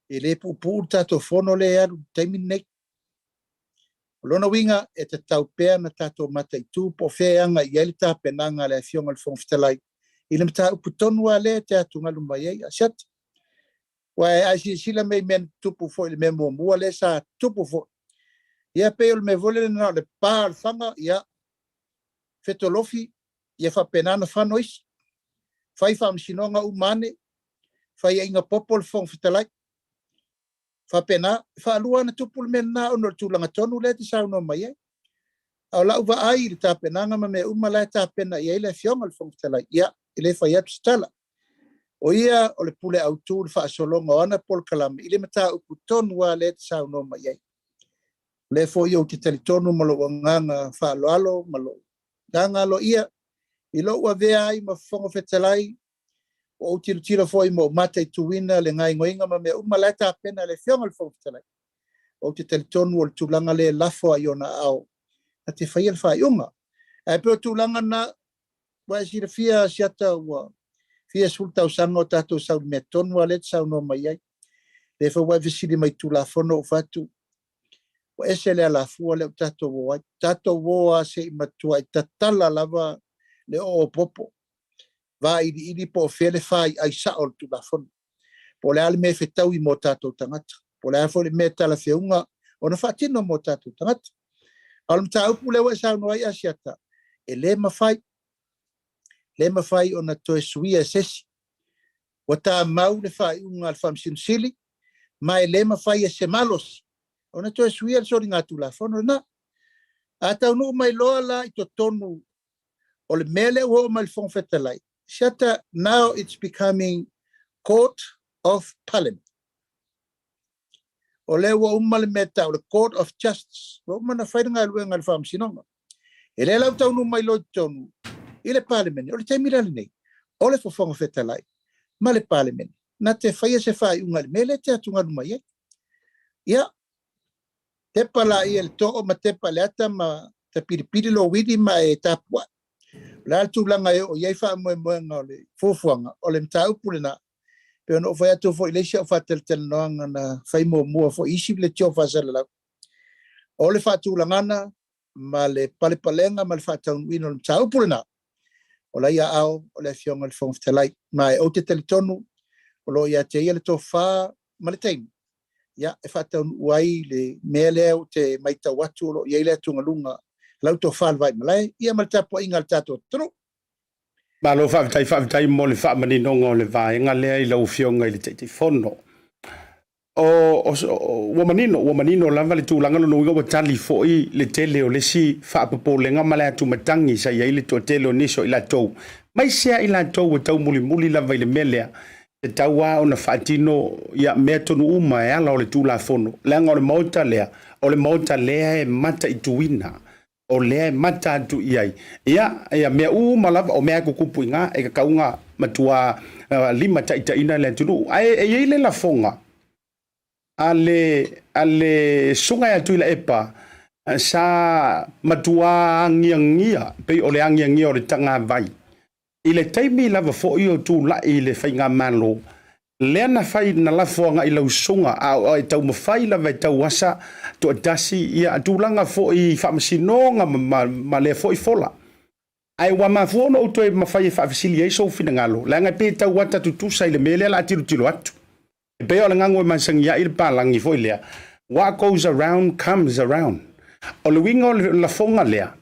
i le pupu tato fono le alu taimin nei lona winga e te Taupea na tato mata i tu po feanga i ele tapenanga le fionga le fong fetalai i le mata uputonua le te atunga lumaiei asiata Wai ai sila me men tupu fo il memo mua le sa tupu fo ia pe il me vole na le par fanga ia fetolofi ia fa penana fa nois fai fam sinonga umane fai inga popol fong fetalai fa pena fa lua na tupu men na ono tulanga tonu le te sa no mai au la uva ai ta penanga ma me umala ta pena ia le fionga fong fetalai ia ile fa ia stala o ia o le pule autu le whaasolonga ana polkalam i le mata upu tonua le te sau no mai ai. Le fo ia o te talitonu malo nganga whaaloalo malo nganga lo ia I lo ua vea ai ma fonga fetalai, o tira foi mo mata I tuina le ngai ngoinga ma mea umaleta pena le fionga le fonga fetalai. O te teletonu o le tūlanga le lafo a iona au. A te whaia le whai unga. E peo tūlanga na, wa si le fia siata ua, fia sultau sanga o tātou sau mea tonu a let sau no mai ai. Le whawai visiri mai tūlafono o fatu. O ese le ala fua le tato woa. Tato woa se matua I tatala lava le o popo. Va ili po fele fai ai sao tu la fon. Po le ale me fetau I mo tato tangata. Po le afo le me tala feunga o na fatino mo tato tangata. Alam tau pu le wa sao no ai asiata. E le mafai o na toe suia sesi. Wata mau le fai unga al fam sinsili. Mai le mafai e se malos. Ona toe suia so ringa tu la fon na. Ata no mai loa la I to tonu o le mele o mal fon fetalai. Shata, now it's becoming Court of Parliament. O le wa umal meta o le Court of Justice. Wa umana whaidanga luenga le wham sinonga. E le lau taunu mai lo tonu. I le Parliament. O le taimira le nei. O le fofonga fetalai. Ma le Parliament. Na te whaia se whai unga le mele te atunga lumai e. Ia. Te pala I el to'o ma te paleata ma te piripiri lo widi ma e tapua. La tūlanga e o iei wha moe ngā le fōfuanga o le mta upule na pe ono whai atu fo ilesia o whateltel noanga na whai mua fo isi le tio whasala lau. O le wha tūlangana ma le palepalenga ma le wha taunwino le mta upule na o la ia ao o le fionga le whongftelai ma e o te teletonu o lo ia te ia le tō wha ma le teimi. Ia e wha taunu uai le mea leo te maita watu o lo iei le tunga lunga lau to fal vai malai ia mal tapo ingal tato tru ma lo fa mo le fa mani no le vai ngale I lau fionga I le te fono o manino lava le tūlanga no inga wa tali foi le tele o le si fa popolenga mala tu matangi sa ia le to tele o niso I la tou mai sia I la tou o tau muli lava I le melea te taua o na fatino ia mea tonu uma e ala o le tūla fono langa o le Maota lea o le Maota lea e mata I tuina o lea mata atu iai. Ia mea malava o mea kukupu inga e kakaunga matua lima taitaina le tunu. E le la fonga. Ale sunga ya tuila epa sa matua angiangia pe o le angiangia o le tanga vai. I le taimi lava fo I o tu la I le whainga malo. Lea na whai na la fonga I lau sunga a tau mawhai lava I tau wasa to dasi ia tūlanga fo I whamasinonga ma lea fo I fola. Ai wa mafuono o toi mawhai whaafisili e so fina ngalo. Lea ngai pe tau wata tutusa I le mele la tilo atu. E peo le ngango mansangi ia I le palangi fo I lea. What goes around comes around. O le winga o la fonga lea.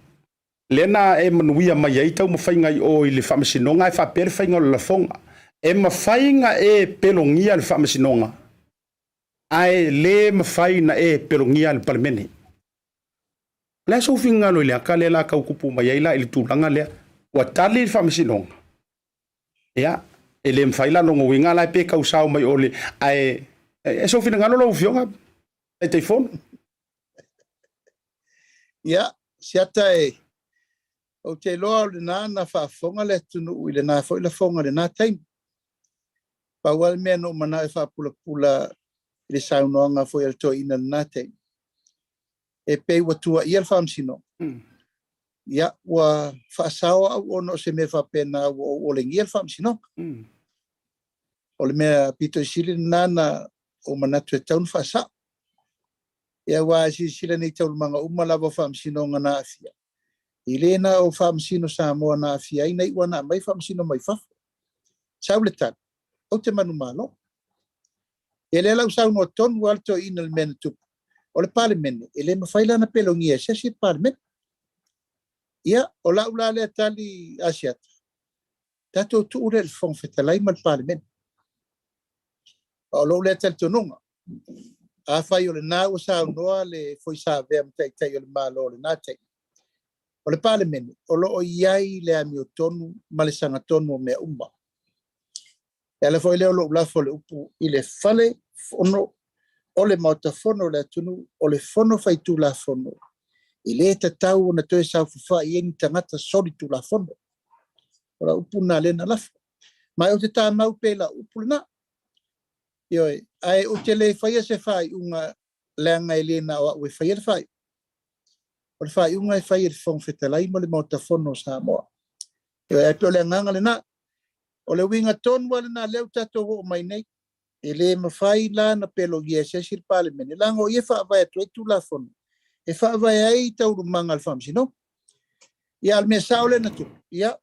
Lea na e manuia mai ai tau mawhai ngai o I le whamasinonga e whapere whainga o la fonga. E mawhainga e pelongia le whamasinonga. Ai le mawhaina e pelongia le palemene. Lea sofinga lo lea ka lea la kaukupu mai aila ili tūlanga lea. Wa tali le whamasinonga. Ia, e le mwhaila longo winga la pe kausau mai ole. Ai, e sofinga ngalo lo ufionga. E te phone. Ia, siata e. O te loa le na whaafonga le tunu ui le na fo I la fonga le na taimi. Pawal mea no mana e whaapula le saunoanga fo el to ina nate. E pei watua I el whamsino. Ia, wa whaasawa au ono se me whapena o le ngi el whamsino. O le mea pito I sili nana o manatu e taun whaasa. Ia wa si sila nei taun manga umalawa whamsino nga na afia. I lena o whamsino Samoa na afia. Ina I wana mai whamsino mai whafu. Saule tana. O te manu malo. E le lau sau no tonu alto ina le mena tupu. O le palemene. E le mawhaila na pelongia. Sesi e palemene. Ia, o lau la le tali asiata. Tato tu ure le whongwhetalai ma le palemene. O lau le tali tonunga. A whai o le nā o sau noa le foi sa vea mtaitai o le malo o le nātai. O le palemene. O lo o iai le ami o tonu ma le sanga tonu o mea umba. E ala foi leo lo ulafo le upu I le fale fono o le Maota fono le atunu o le fono fai tu la fono. I le tatau na toe sau fufa I eni tangata sori tu la fono. ora upuna lena lafu. Mai o te tā mau pēla upuna. Ioi, ai o te le whaia se whai unga leanga e lena o ue whaia le whai. O le whai unga e whaia le whong whetalai mo le Maota whono Samoa. Ioi, ai pio le nganga le na. O le winga tonua le na leo tato o mai nei. E le mawhai la na pelo gia se sir pale mene. Lango i e whaavai atu e tu la whono. E whaavai ai tauru manga al whamsino. Ia al mea saole na tu. Ia,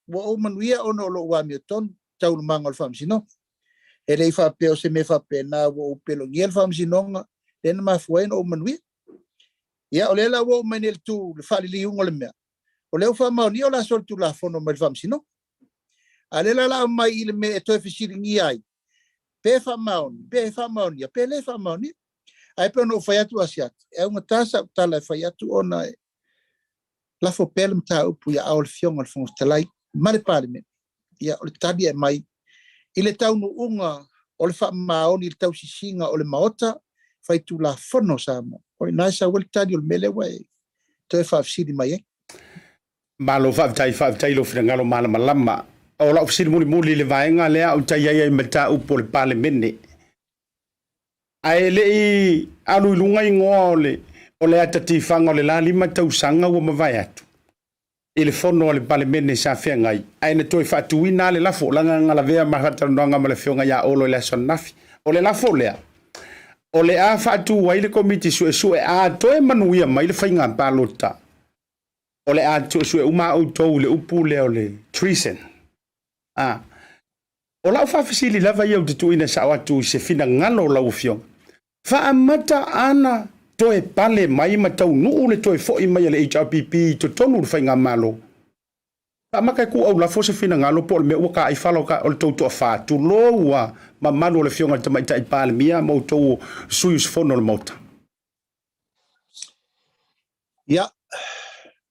wa o manuia ono o lo ua mea ton tauru manga al whamsino. E le whapeo se me whapea na wa o pelo gia al whamsino. Tena mafuaina o manuia. Ia, o le la wa o manel tu le whalili ungo le mea. O leo whamao ni o la sol tu la whono mai whamsino. A le la mai i le me e toi whisiringi ai. Pe whamaoni, pe le whamaoni. Ai pe ono whaiatu asiat. E unga tāsa utala e whaiatu ona e lafo pelem tā upu ia au le fionga le whongas talai. Mare parliament. Ia o le tadi e mai. I le taunu unga o le whamaoni i le tau sisinga o le Maota. Whaitu la whono Samoa. O i naisa o le tadi o le mele wai. Toi whaafsiri mai e. Malo whaaftai lo whina ngalo malama. O la ofisiri muli le vaenga lea o tai ai mata upo le parliament. Ai le i alu ilunga i ngoa o le atati whanga o le la lima tausanga ua mawai atu. I le whono o le parliament sa whea ngai. Ai na toi whaatuina le lafo langa ngala vea mahataronga ma le whionga ia olo le son nafi. O le lafo lea. O le a whaatu wai le komiti sue a toi manuia mai le whainga palota. O le a sue uma au tau le upu le o le treason. O lau whawhisili lava iau te tuina sa watu se fina ngalo lau fiong. Whaamata ana toe pale mai matau nuu le toe fo i mai le HRPP to tonu le whainga malo. Whaamaka ku au lafo se fina ngalo po le me uaka ai whalo ka o le tau toa wha. Tu loa ma manu le fionga te maita i pale mia mau tau suyus fono le Maota. Ia,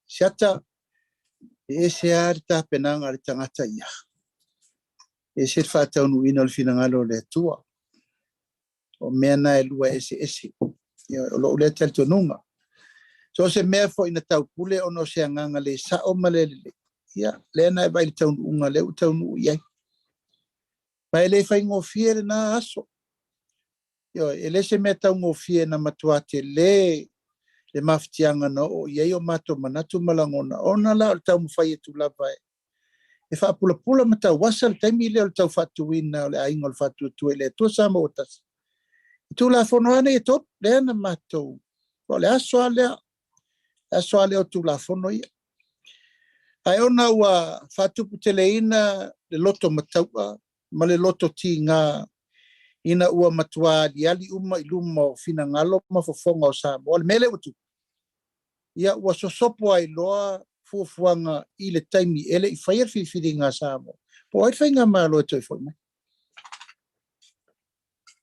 siata e se arita penanga le tangata ia. E se whātaunu ina le finangalo le tua. O mea na e lua ese. O lo ule tel tonunga. So se mea fo ina tau pule ono se anganga le sa o malele. Ia, le na e vai le taunu unga le u taunu iai. Pai le whai ngofie le na aso. Ia, e le se mea tau ngofie na matuate le maftianga no o iai o mato manatu malangona. Ona la o le tau mwhai e tu lava e. E whaapula ma tau wasa le taimi leo le tau whatuina o le ainga le whatuatue le tua sama o tasi. I tu la whono ane e tot, le ana matou. O le asoa leo tu la whono ia. Ai ona ua whatupu teleina le loto mataua, ma le loto ti ngā ina ua matua li ali uma iluma o fina ngalo ma fofonga o Samoa. O le mele utu. Ia ua sosopo ai loa fuafuanga i le taimi ele i whaiar whiwhiri ngā Samoa. Po ai whai ngā mālo e toi whai mai.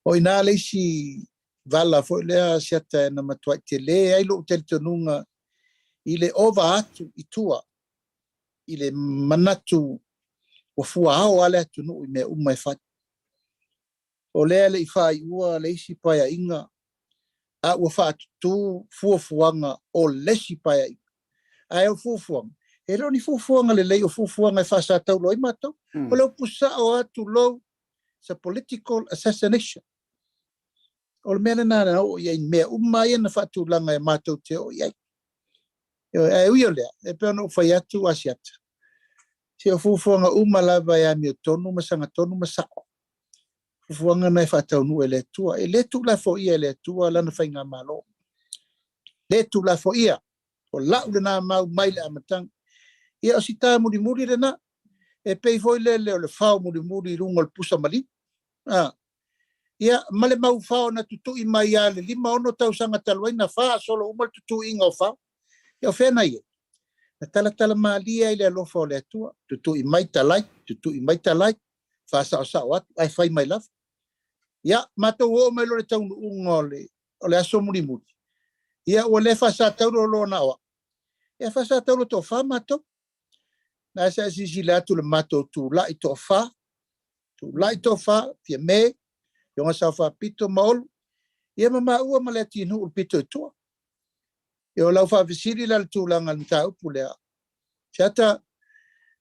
O i nā leisi vala fo lea siata na matuai te le ai lo te tonunga i le ova atu i tua i le manatu o fua ao ale atu no i mea umai whai. O lea le i whai ua leisi paia inga a ua whaatu fuafuanga o lesi paia inga. Ai o fuafuanga. E roni fuafuanga le lei o fuafuanga e whasa tau loi matau. O leo pusa o atu lo sa political assassination. O le mea nana o iai mea umai na whaatu langa e matau te o iai. E ui o lea, e pēr no whai atu asiata. Se o fuafuanga umalava e ami o tonu masanga tonu masako. Fuafuanga na e whaatau nu e le tua. E le tu la fo ia e le tua lana whai ngā malo. Le tu la fo ia. O lau le nā mau mai le amatang. Ia o si tā muri le nā. E pei foi le o le whao muri runga le pusa mali. Ia male mau whao na tutu i mai ale. Lima ono tau sanga talwai na wha solo umal tutu inga o whao. Ia o whena ia. Na tala maalia i le alofa o le atua. Tutu i mai talai. Wha sao atu. Ai whai mai lafa. Ia mato o mai lo le taunu unga o le aso muri. Ia o le wha sa tauro lo na oa. Ia wha sa tauro to wha mato. Na sa sisi le atu le mato tu lai to wha. Tu lai to wha. Pia me. Yonga sa wha pito maolu. Ia mama ua ma le ati nu pito i tua. Ia o lau wha visiri la le tūlanga ni tā upu lea. Siata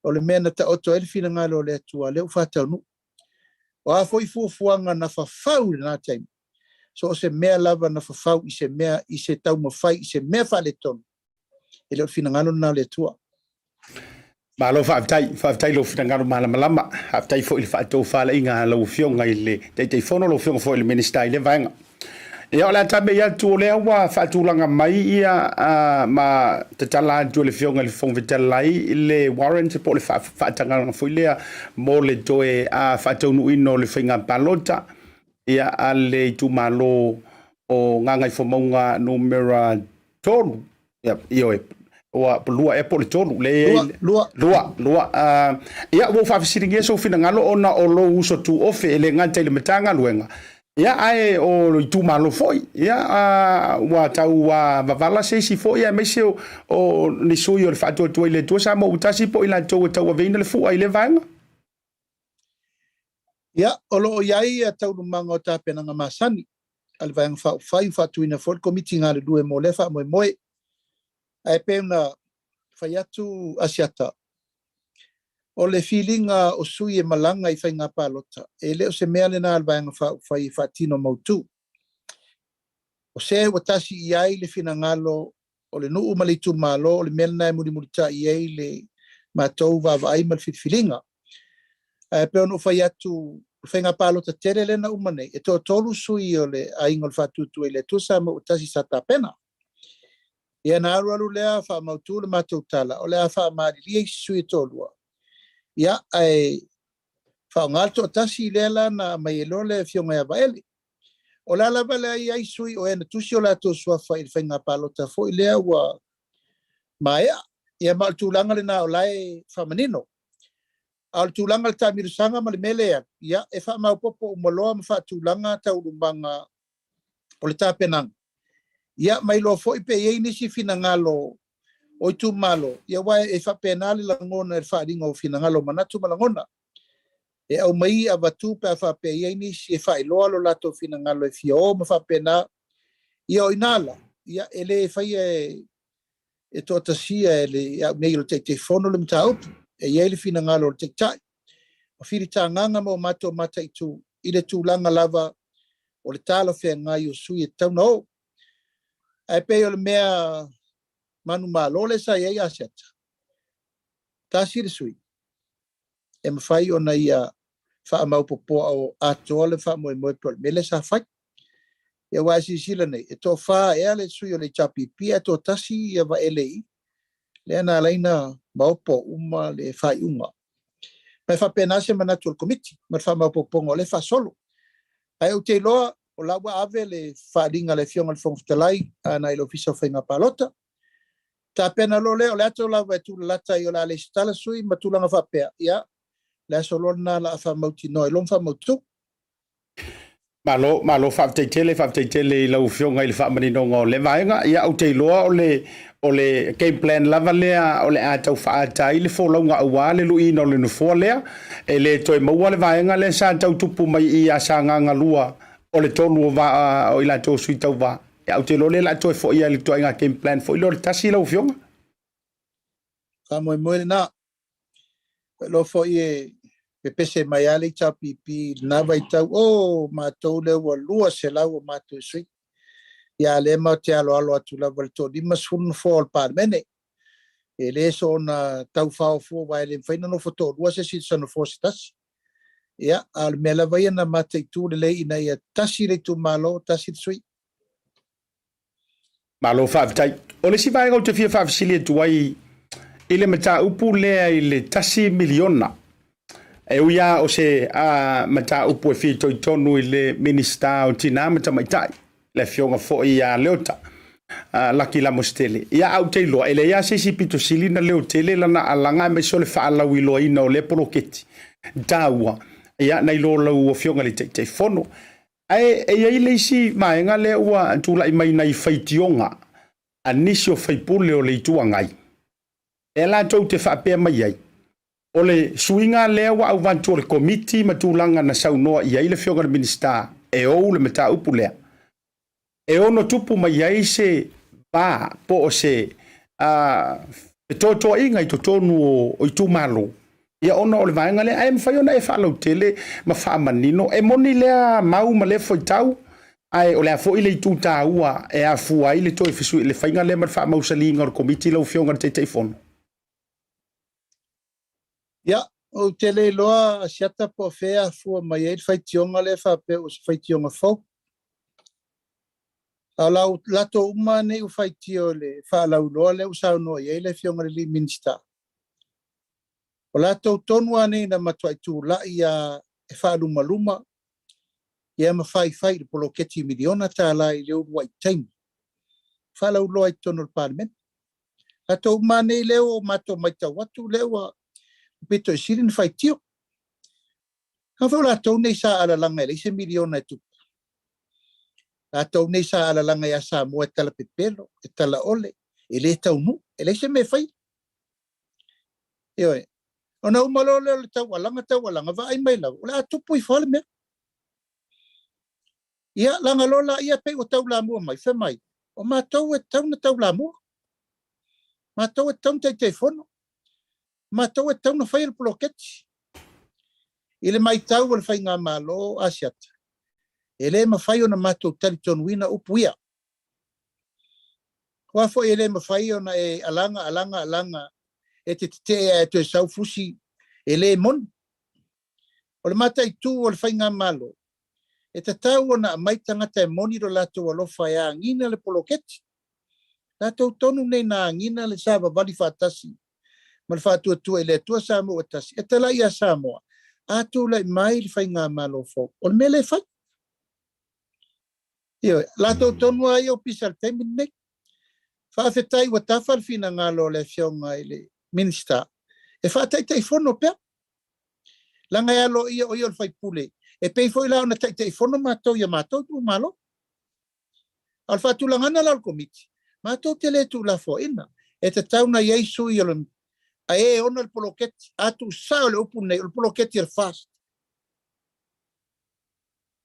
o le mea na ta oto ele finangalo le atua leo whātaunu. O a foi fuafuanga na whawhau le nā taimi. So o se mea lava na whawhau i se tau mawhai, i se mea whale tonu. E leo finangalo na le atua. Ma lo whaafitai lo finangalo malama. Haftai fo ili whaatou whala inga lau fionga ile. Te whono lo fionga fo ili minister ile vaenga. Ia o le atabe ia tu o lea ua whaatulanga mai ia ma te tala tu le fionga le whongvitalai le warrant po le whaatanganga fo ilea mo le toe a whaataunu ino le whainga palota ia a le tu malo o ngangai fo maunga numera tonu ia o lua e po le tonu le lua ia wo whaafisiringia so finangalo ona o lo uso tu ofe le ngante le matanga luenga. Ia ai o tu malo foi ia wa tau wa vavala se si foi ia me se o ni sui o le fato tu ile tu sa mo utasi po ila tu tau wa vina le fu ai le vanga ia o lo iai tau manga o tape na masani al vang fa fai fa tu ina for committee ngale due mo le fa mo ai pena fai atu asiata o le feelinga o sui e malanga I whainga palota. E leo se mea le nā alwaanga whai whaatino mautu. O se watasi I ai le finangalo o le nuu malitu malo o le mea nai murimurita I ai le mātou vava ai mal feelinga. Peo no whai atu whainga palota tere le na umane. E tō tolu sui o le ainga le whatutu e le tusa ma utasi sa tapena. Ia nā aru lea wha mautu le mātou tala o lea wha maari lia sui tōlua. Ia ai whaongalto tasi lela na mai elole fionga ya vaele. O la lava lea ai sui o ena tusi o la to suafa I whainga palota fo I lea wa maea. Ia ma tūlanga le na o lai whamanino. Al tūlanga le tamirusanga ma le melea. Ia e wha maupopo umaloa ma wha tūlanga taurumanga o le tāpenanga. Ia mai lo fo I pe iei nisi finangalo o tu malo ia wai e fa penale la ngona e fa ringa o finangalo manatu malangona e au mai avatu pe fa pe ini e fa ilo lo lato finangalo e fio ma fa pena ia inala ia ele fa e tota sia ele ia meilo te fono le mtau e ele finangalo te tai o firita nganga mo mato mata itu ile tu langa lava o le talo fe ngai o sui e tau no ai pe o le mea manu malo le sa ia Asiata. Tasir sui. E mawhai o na ia wha maupopo o atoa le wha moe pol. Me le sa whai. Ia waisi sila nei. E tō wha ea le sui o le chapipi. E tō tasi ia wa elei. Le ana alaina maupo uma le whai unga. Mai wha penase manatu al komiti. Mar wha maupopo o le wha solo. Ai o te loa o lawa ave le wha ringa le fionga le whongfutalai. Ana ilo fisa whainga palota. Ta pena lo le o le ato lava tu lata I o la le stala sui matulanga whapea. Ia, le solo na la wha mauti noi, lom wha mautu. Malo whaafteitele lau fionga I le whaamanino o le vaenga. Ia au te loa o le game plan lava lea o le atau whaatai le wholaunga awa le luina o le nufua lea. E le toi maua le vaenga le sa tau tupu mai I a sa nganga lua o le tonu o ila tō sui tau va. Au te lole la toi fo ia le toi nga game plan fo ilo le tasi lau fionga. Ka moe na. Lo fo ie pepese mai ale ta pipi na vai tau o mātou le wa lua se lau o mātou sui. Ia le ma te alo atu la val to di masun fo al parmene. E le so na tau fao fo vai le faina no foto lua se si sono fo sitas. Ia al mela vai na mate tu le ina ia tasi le tu malo tasi sui. Malo whaafitai. O le si vaenga o te fia whaafisili e tuai I le mata upu lea I le tasi miliona. E uia o se mata upu e fia toi tonu I le minista o tina mata maitai. Le fionga fo I a leota. Laki la mostele. Ia au te iloa. Ele ia se si pito sili na leo tele lana alanga me so le whaalau iloa ina o le poloketi. Daua. Ia na ilo lau o fionga le te fono. E ia le isi maenga le ua tula I mai nei whaitionga a nisi o whaipule o le itua ngai. E la tau te whapea mai ai. O le suinga le ua au vantu o le komiti matulanga na saunoa ia I le fionga le minista e ou le mata upu lea. E ono tupu mai ai se ba po o se E to inga I to tonu o I tu malo. Ia ona o le vaenga le ai mawhai ona e whaalau tele ma wha manino. E moni lea mau ma le foi tau. Ai o le a fo I le I tu ta ua e a fua I le toi fisu I le whainga le ma wha mausali inga o komiti lau fionga te teifono. Ia, o tele loa Asiata po fea fua mai e whaitionga le whape o se whaitionga fau. A lau lato uma ne u whaitio le whaalau loa le usau noa i le fionga le minista. O lato tonu ane na matuai tū la ia e whaaluma luma. Ia ma whai le poloketi miliona tā la I leo wai taimi. Whaalau loa I tonu le parliament. Lato uma ne leo o mato maita watu leo a pito I sirin whaitio. Ka whau lato nei sa ala langa le se miliona e tupu. Lato nei sa ala langa ia Samoa e tala pepelo, e tala ole, e le taunu, e le se me whai. Ioe. Ona umalole o le taualanga va ai mai lau. O le atupu I whale mea. Ia langa lola ia pe o tau la mua mai, whe mai. O mātou e tau na tau la mua. Mātou e tau te fono. Mātou e tau na whai le poloketi. Ile mai tau o le whai ngā malo Asiata. Ele ma whai o na mātou tali tonuina upuia. Kua fo ele ma whai o na e alanga. E te e te sau fusi ele mon. O le mata I tū o le whai ngā malo. E te tau o na mai tangata e moni ro lato alofa e a ngina le poloketi. Lato tonu nei na ngina le sāwa vali whātasi. Ma le whātua e le tua Samoa tasi. E te lai a Samoa. Atu lai mai le whai ngā malo fo. O le mele whai. Io, lato tonu ai o pisal temin nei. Whaafetai wa tafal fina ngalo le fionga I le minista. E whaatai tei fono pea. Langa alo ia o ia le whai pule. E pei foi lao na tei fono mātou ia mātou tu malo. Al whatu langana lao komiti. Mātou te le tu la fo ina. E te tauna Yesu I o a e ona le poloketi. Atu sao le upu nei. Le poloketi le fast.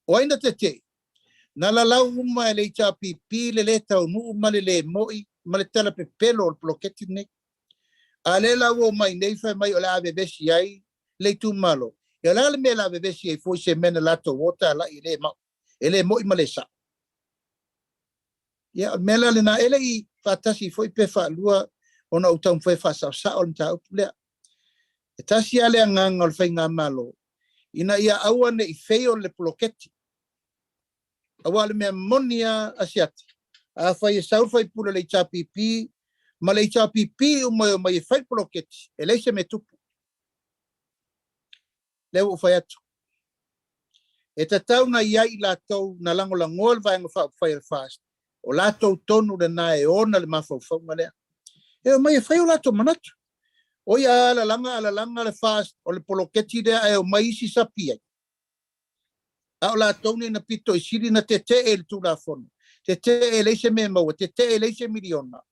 O aina te te. Na la lau uma e le ita pipi le tau nu ma le moi. Ma le tala pepelo le poloketi nei. A le lau o mai nei whai mai o le ave besi ai. Le tu malo. Ia la le mea la vevesi e foi se mena lato wota la I le mau. Ele mo I malesa. Ia mela le na ele I whatasi foi pe whalua ona utau foi whasausa o nta upulea. E tasi ale anganga o le whai ngā malo. Ina ia aua ne I feo le poloketi. Aua le mea monia Asiata. A whai e sau whai pula le ita pipi. Ma le ita pipi o mai e whai poloketi. E leise me tupu. Leo whai atu. E te tau na iai lātou na langolangoa le vaenga whai al fast. O lātou tonu le nā e ona le mawhau whaunga lea. E o mai e whai o lātou manatu. O ia ala langa le fast o le poloketi lea e o mai isi sapi ai. A o lātou ni na pito I siri na te e le tū la fono. Te e leise me maua, te e leise miliona.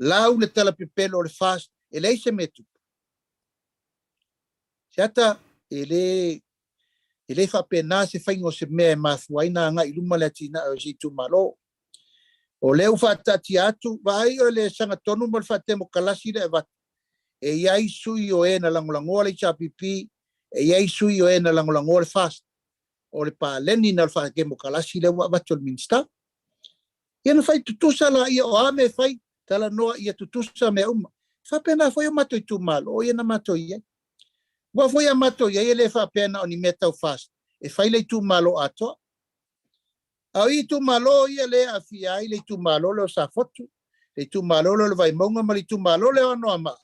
Lau le tala pipelo le fast e leise me tupu. Siata ele whapena se whaingo se mea mathuaina nga I luma le tina o si tu malo. O leu whatati atu, vai o le sanga tonu mo le whatemo kalasi le vat. E iai sui o e na langolangoa le chapipi, e iai sui o e na langolangoa le fast. O le pa leni na le whatemo kalasi le watu le minsta. Ia na whai tutusa la ia o ame whai, tala noa ia tutusa mea uma. Whapena whai o mato I tu malo, o ia na mato ia. Wa foi amato ia ele fa pena oni metau fast e fai le tu malo ato au I tu malo ia le afia I le tu malo lo sa fotu le tu malo lo vai monga ma le tu malo le ono ama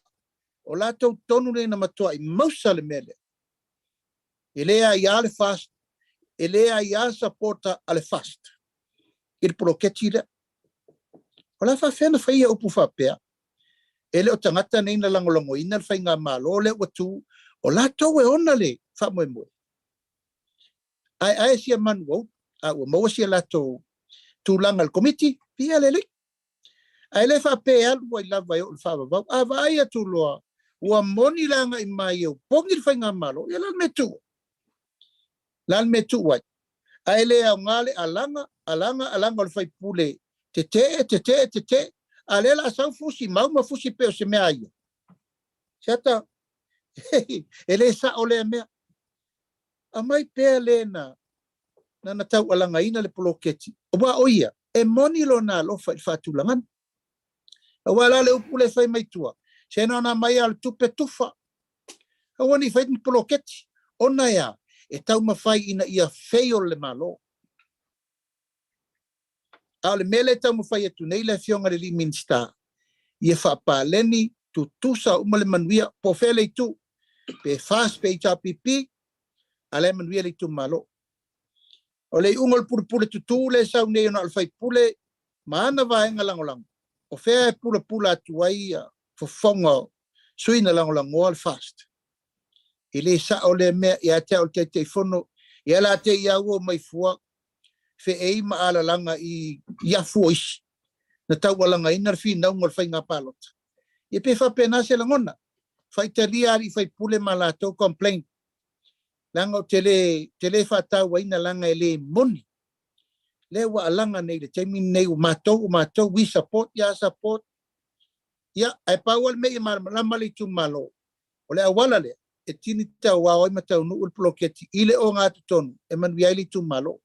o lato tonu le na matua I mausa le mele ele ia le fast ele ia supporta ale fast il poloketi le o la fa fena fai ia upu fa pea ele o tangata nei na langolongo ina le fai ngā malo le watu o lātou e ona le whamoe moe. Ai sia manu au maua sia lātou tūlanga le komiti, pia le le. Ai le whape alu ai lawa e o le whawawau. A vai atu loa, ua moni langa I mai au, pongi le whainga malo, ia lan me tu. Lan me tu wai. Ai le au ngale alanga o le whaipule, te te, Alela sau fusi mau ma fusi pe o se mea ia. Siata, ele sa ole mea. Amai pe le na tau alanga ina le poloketi. Owa oia, e moni lo na lo fatulangan. Awala le upule fai mai tua. Sena na mai al tupe tufa. Awani fai ni poloketi. Ona ya, e tau mawhai ina ia feio le malo. Ale mele tau mawhai atu nei le fionga le li minsta. Ia whapaleni tu tusa umale manuia po fele tu. Pe fast pe pipi. Ale manuia le tu malo. O le ungol pule tutu le sau nei ona alfai pule. Maana vaenga langolang. O fea pula atu ai fofonga suina langolang al fast. Ele sa ole me ia te o te telefono ia la te ia o mai fua fe e ma ala langa I ia fuis na tau langa ina fi na ngol fai nga palot e pe fa pena se langona fai te lia ali fai pule mala to complain langa tele fa tau ina langa ele moni le wa langa nei le te min nei mato we support ya ai pawal me ma mali tu malo ole awala le e tini tau wao ima tau nu ulploketi ile o ngā tutonu e man viaili tu malo.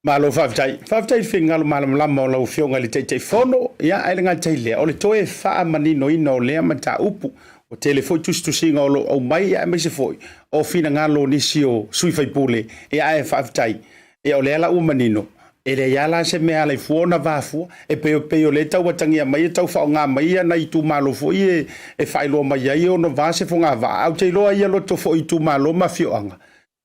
Malo whaftai whinga lo malam lama o lau whionga li teitei whono ia ai ngā teilea o le toe wha manino ina o lea ma ta upu o tele foi tustusinga o lo au mai ia me se foi o fina ngā lo nisi o sui fai pule ia ai whaftai ia o lea la manino e le yala se me ala fuona vafu e pe o le tau watangia mai tau fa nga mai na I tu malo fo e failo mai ai o no vase fo nga va au te loa ia lo to fo I tu malo ma fioanga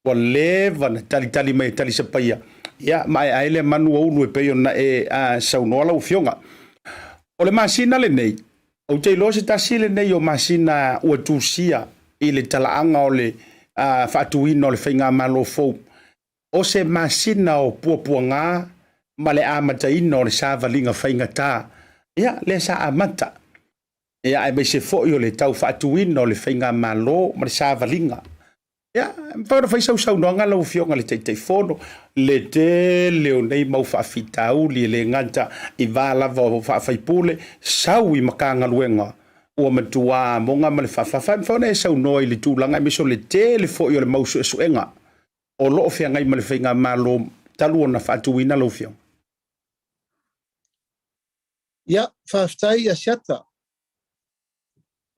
o le van tali mai tali se paia ia mai ai le manu o lu pe na e a sau no la fionga o le masina le nei o te lo se tasile nei o masina o tusia I le talaanga o le fatuino le fainga malo fo o se masina o puapuanga ma le amata ina o le savalinga whaingata. Ia, le sa amata. Ia, ai mai se fo'i o le tau whaatuina o le whainga malo ma le savalinga. Ia, whaura whaisau noanga lau fionga le teitei whono. Le te leo nei mau whaafitau li le nganta I wālava o whaafaipule sau I makanga luenga. Ua matua monga ma le whaafafai. Whauna e sau noa I le tūlanga. Miso le te le fo'i o le mau suenga. O loo fia ngai male whainga malo talu ona whaatuina lau fia. Ia, whaftai Asiata.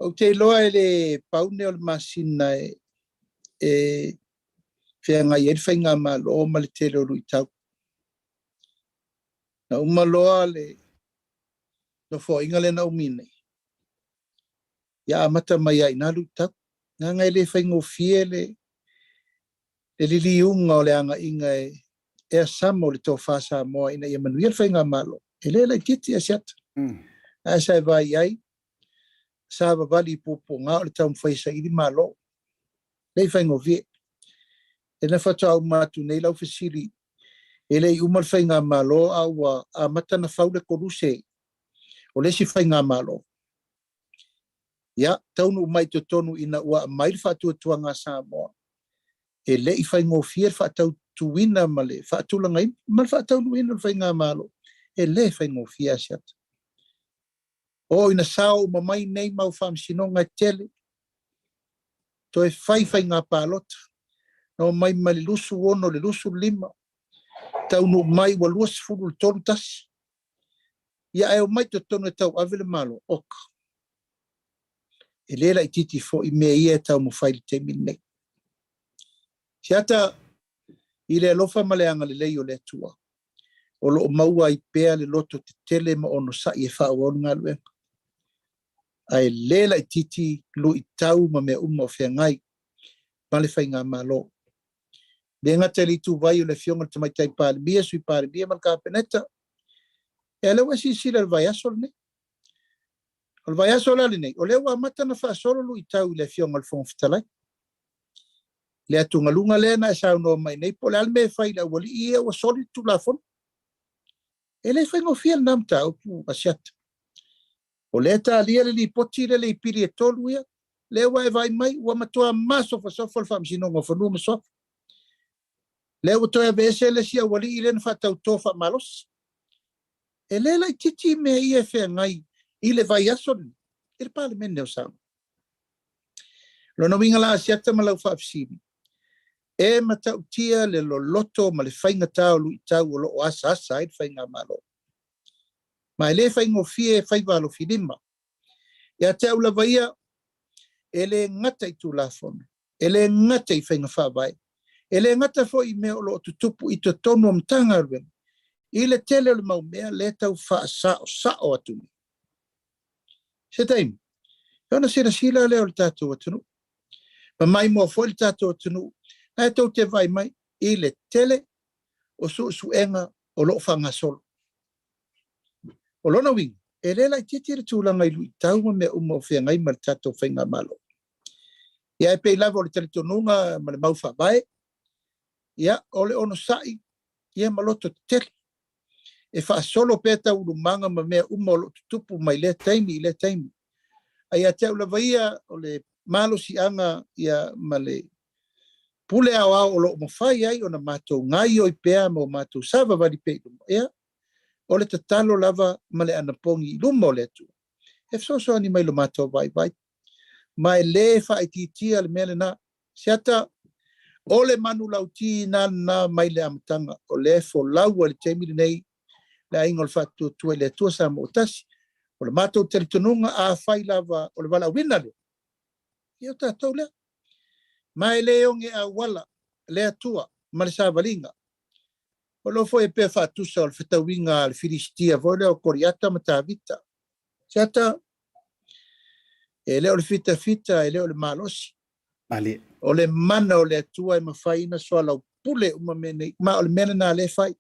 O te loa le paune o le masina fia ngai whainga malo o male tele o lui tau. Na umaloa le no fo inga le na umine. Ia amata mai ai na lui tau. Nga ngai le whaingo fie le lili unga o le anga inga e Samoa le tō whasa moa ina I manuia le whainga malo. E le lai titi Asiata. A sa vai ai, sa vavali pupo ngā o le tau mwhaisa iri malo. Lei whaingo vie. E na whatau mātu nei lau Fisheries. E lei umal whainga malo au a matana whaule koruse. O le si whainga malo. Ia, taunu umai to tonu ina ua mail whatua tuanga Samoa. E le I whaingo fier whaatau tuina male, whaatulanga I, mal whaatau nuina whainga malo. E le whaingo fier Asiata. O ina sao mamai nei mau whamsinonga tele. To e whainga pālota. No mai mali lusu ono le lusu lima. Tau no mai wa luas furu tonu tasi. Ia e o mai to tonu e tau avele malo, oka. E le la I titi fo I mea ia tau mo whaili te minei. Siata I le alofa maleanga le lei o le atua. O lo maua I pea le loto te tele ma ono sa I e whaawonu ngā luenga. Ai le la I titi lu I tau ma mea o whea ngai. Ma le whainga malo. Le ngata li tu vai o le fionga te mai tai pāribia, sui pāribia ma ka peneta. E le wasi sila le vai asol ne. O le vai asol ali nei. O le wa mata na wha solo lu I tau le fionga le fonga fitalai. Le atunga lunga le na sa no mai nei po le alme fai la wali ia o soli tu la fon. E le whaingo fiel namta o pu Asiata. O le ta alia le li poti le I piri e tolu ia. Le wa e vai mai ua matua maso fa sofa le whamsinonga whanua ma sofa. Le o toia vese le sia wali I le na whatau tofa malos. E lela I titi mea ia whea ngai I le vai aso I le parliament neo Samoa. Lona winga la Asiata ma lau whaafisiri. E matau tia le loto ma le whainga tau lui tau o lo o asa I le whainga malo. Ma le whainga o fie whaivalo whilima. Ia te au la vaia ele ngata I tu la fona. Ele ngata I whainga whawai. Ele ngata fo I mea o lo tutupu I to tonu am tanga arwen. I le tele o le mau mea le tau wha sao atumi. Se taimi. Iona sila leo le tātou atunu. Ma mai mo fo le tātou atunu. Ai tau te vai mai I le tele o suenga o lo whangasolo. O lona wing. E lela I titiri tūlanga I lui tau ma mea uma o whea ngai ma le tātou whainga malo. Ia e pei lava o le teletonunga ma le mau whabae. Ia o le ono sai. Ia maloto tele. E whaasolo pēta urumanga ma mea uma o lo tutupu mai le taimi I le taimi. Ai a te au lava ia o le malo si anga ia ma le pule au o lo mawhai ai o na mātou ngai o I pēa ma o mātou sava wari pei lumo. Ia o le tatalo lava ma le anapongi I lumo o le atu. E fsoso ani mai lo mātou vai. Ma e le whaititia le mele na siata o le manu lauti na mai le amatanga o le fo lau le taimi nei le ainga o le whatu le tua sa mo tasi. O le mātou teritonunga a whai lava o le wala wina le. Ia tātou lea. Ma e le onge a wala le atua ma le sāwalinga. O lo fo e pe whatusa o le whetawinga le Filistia vole o koriata ma tāwita. Siata e leo le fita e leo le malosi. Mali. O le mana o le atua e mawhaina soa lau pule uma mene. Ma o le mena na le whai.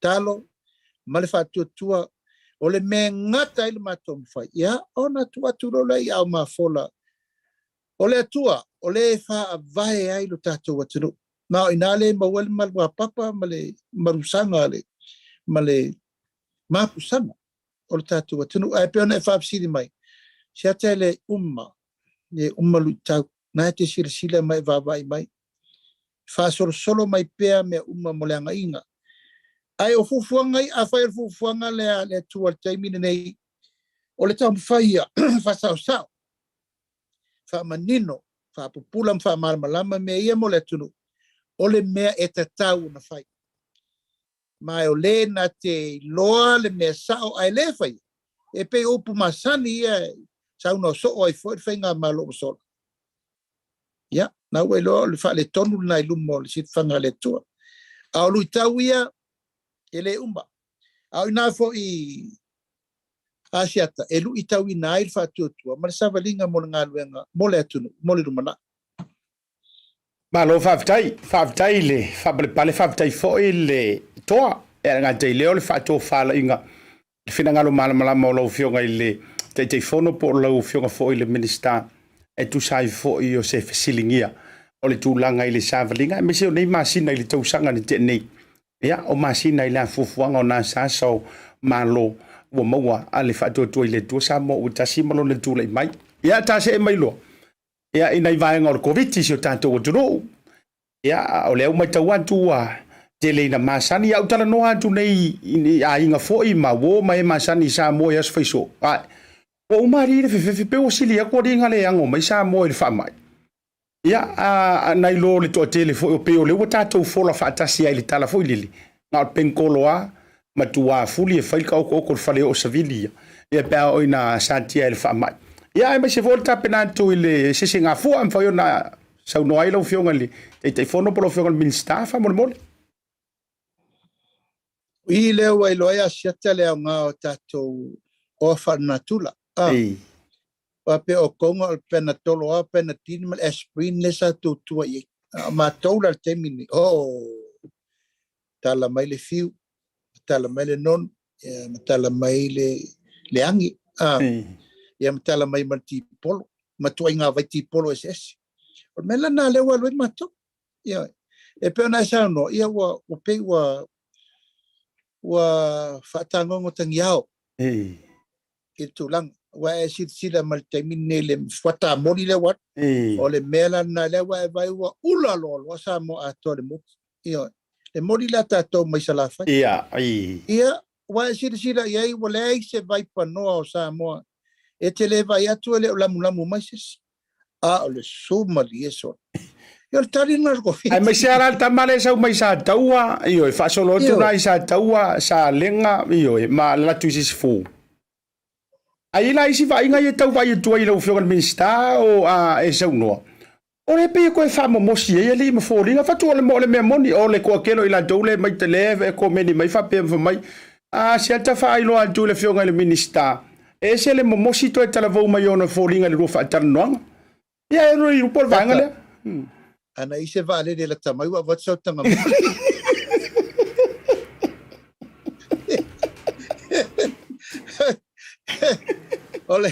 Talo ma le whatuatua o le me ngata I le mātou mwhai. Ia, o na tuaturo lei au mafola. O le atua, o le wha vae ai lo tātou atunu. Ma o inale mawale malwa papa ma le marusanga le, ma le mapusanga o le tātou atunu. Ai peona e whaapsiri mai. Siata le umma lui tau. Na te sila mai vavai mai. Wha solo mai pea mea umma mo le anga inga. Ai o fufuanga I a whai fufuanga le tua le taimine nei o le tau mwhaia wha sao. Wha manino, wha pupula wha malamalama mea ia mo le tunu. O le mea e te tau na whai. Mai o le na te loa le mea sao ai le whai. E pe upu masani ia sau no so o ai fwoi whainga malo o sola. Ia, na ue loa le wha le tonu na I lumo le sit whanga le tua. A o lui tau ia ele umba. Au ina fo I Asiata, elu I tau ina il whatuatua, ma le savalinga mo le ngaluenga, mo le atunu, mo le rumana. Malo whaafitai le, pale whaafitai fo I le toa, e ngā tei leo le whaatua whala inga, le whina ngalo malamalama o lau fionga I le, tei whono po lau fionga fo I le minister, e tu sai fo I o se fesilingia, o le tūlanga I le savalinga, e mese o nei masina I le tausanga ni te nei. Ia, o masina I le fufuanga o nā sāsau malo ua maua a le whaatuatua I le tua sa mo utasi malo le tūlai mai. Ia, tase e mai loa. Ia, ina I vaenga o le COVID si o tātou o turo. Ia, o le au mai tau atu a te leina masani, au tala noa atu nei a inga foi ma wo mai masani sa mo i asu faiso. O umari le fefe pe o sili a kua ringa le ango mai sa mo I le whamai. Ia, nai lo le toa tele fo o peo le ua tātou fola whaatasi ai le tala fo I lili. Ngā o penkoloa, ma tua fuli e whaika oko le whale o savili. Ia pēa o ina santia ai le whamai. Ia, e mai se volta penantu I le sese ngā fua, am whai o na sau no ai lau fionga li. Tei whono polo fionga le minister, wha mole mole. I leo wai loa Asiata leo ngā o tātou o whanatula. Ei. Wa pe o konga o penatolo a penatini mal aspirin le sa tutua I. Ma taula le temini. Tala mai le fiu. Tala mai le non. Tala mai le angi. Ia tala mai malti polo. Matua inga vai ti polo SS. O mela na lewa loi mato. Ia. E pe ona sa no. Ia wa pe wa whatangongo tangiao. I tulang. Wa e sila maltemine le whata mori le wat. O le mela na lewa e vai wa ula lolo. Sa mo ato le mot. Ia. Le mori la tatou mai salafai. Ia. Ia. wa sila ia wale se vai panoa o Samoa e te le vai atu le lamu mai se o le sumali eso yo tari na ko ai mai se ara tamale sa mai sa taua io e fa solo tu nai sa taua sa lenga io e ma la tu sis fu ai la isi vai nga e tau vai tu ai lo fio al minsta o a e sa no o le pe ko e fa mo mosi e le mo folinga fa tu le mo le moni o le ko kelo ila dole mai te leve ko meni mai fa pe mai se ta fa ilo al tu le fio al minsta e se le mo mosi to e tala vo mai ona folinga le ro fa tar no ya e ro i por vanga le ana ise vale de la tamai wa what's tanga ole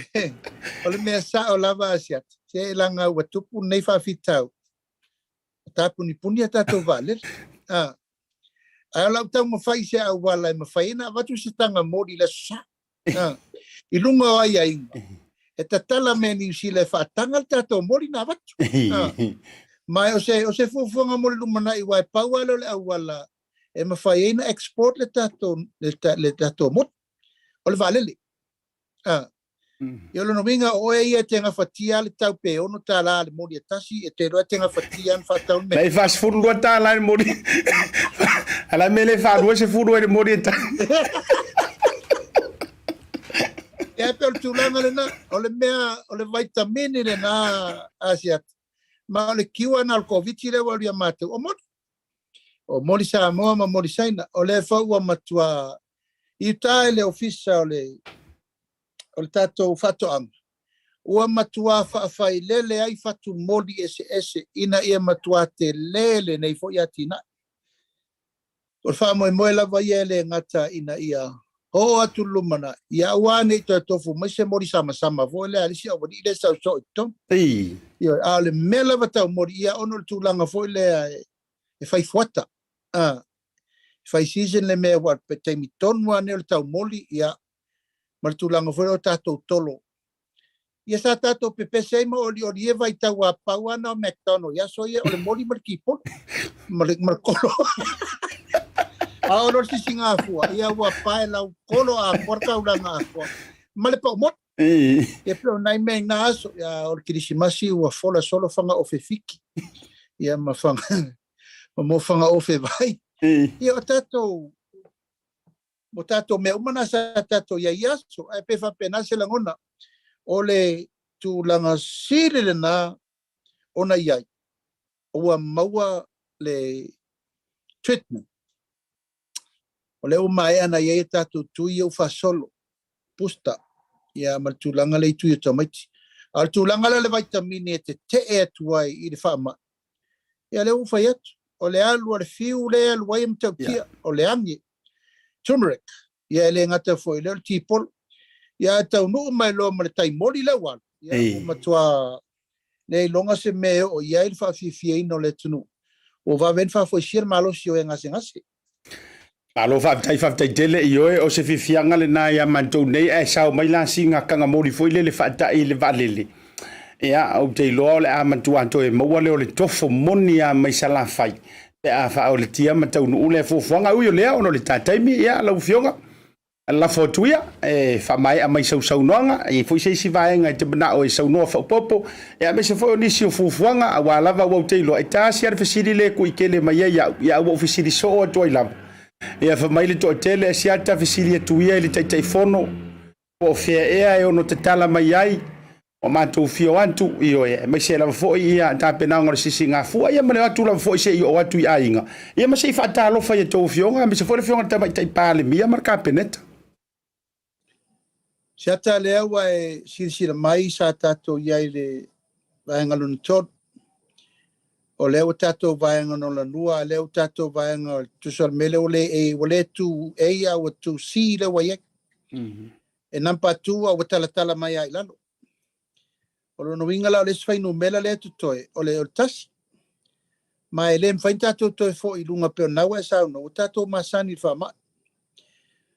me sa o lava asiat se langa wa tupu nei fa fitau tapu ni punia tato vale ala tau mo fai se au wala me faina watu se tanga modi la sa ilunga ai ai e tatala me ni sile fa tanga tato modi na watu mai o se fufunga mo le mana I wai paua le awala e mawhaiena export le tato mot o le valele yo no minga o e tenga fatia le Taupea ono tala le modi tasi e te roa tenga fatia an fatau me mai fas furu tala le modi ala mele fa do se furu le modi ta e pe tu langa le na o le mea o le vitamine le na asiat ma le kiwa na COVID le wali amate o moli Samoa ma moli saina o le fa ua matua I tai le ofisa o le tato fato am ua matua fa lele ai fatu moli ese ina ia matua te lele nei fo ia tina o fa mo la vai ele ngata ina ia o atu lumana ia wane to tofu mai se mori sama vo le ali o di le so to io ale mela vata mori ia ono tu langa fo le e fai fuata fai season le me wat pe te mi ton wane le tau moli ia mal tu langa fo tato tolo ia sa tato pepe sei mo oli e vai tau a pauana McDonald ia so ia o le moli mal kipo mal kolo ahora si Singapura ia wa pai la kolo a porta ulanga ko male pa mot e pro nai me na so ya o krisimasi wa fola solo fanga o fefiki ia ma fanga mo fanga o fe vai ia tato me umana sa tato ia so e pe fa pena se langona ole tu langa sile na ona ia o maua le treatment o leo mai ana ia tatu tui o fa solo pusta ia maltulanga le tui tomaiti al tulanga le vitamine te tuai I le fama ia leo fa yet o le alu al fiu le al waim tapia o le angi turmeric ia le ngata foi le tipol ia tau no mai lo mal tai mori le wal ia matua le longa se me o ia il fa fi no le tunu o va ven fa foi sir malo si o ngase alo fa tai tele io o se fianga le na ya manto nei e sa mai la singa kanga mori foi le fa tai le valele ia o te lo le a manto anto e mo le o le tofo moni a mai sala fai pe a fa o le tia manto no le fo fanga u le o no le tatai mi ia la fionga la fotuia e fa mai a mai sau noanga e foi se si vai nga te bana o sau no fa popo e a me se foi ni si fu fuanga a wala va o te lo e ta si ar fesili le ku ikele mai ya o fesili so to ila ia fa mai le to tele Asiata Fisheries tuia le tai fono o fea ea e ono te tala mai ai o matou fio antu io e mai se la fo ia ta pena ngor sisi nga fu ia male atu la fo se io atu ia inga ia ma se fa ta lo fa to fio nga me se fo le fio ta mai tai pale mia marca peneta Siata lea wa e siri mai sa tato ia le vaenga luna tot o leo tato vaenga no la nua leo tato vaenga tu sol mele ole tu ia o tu si le wa ye e nampa tu o tala mai ai lalo o no winga la le sfai no mela le tu toe o le tas mai le mfa tato toe fo I lunga pe na wa sa no tato masani fa ma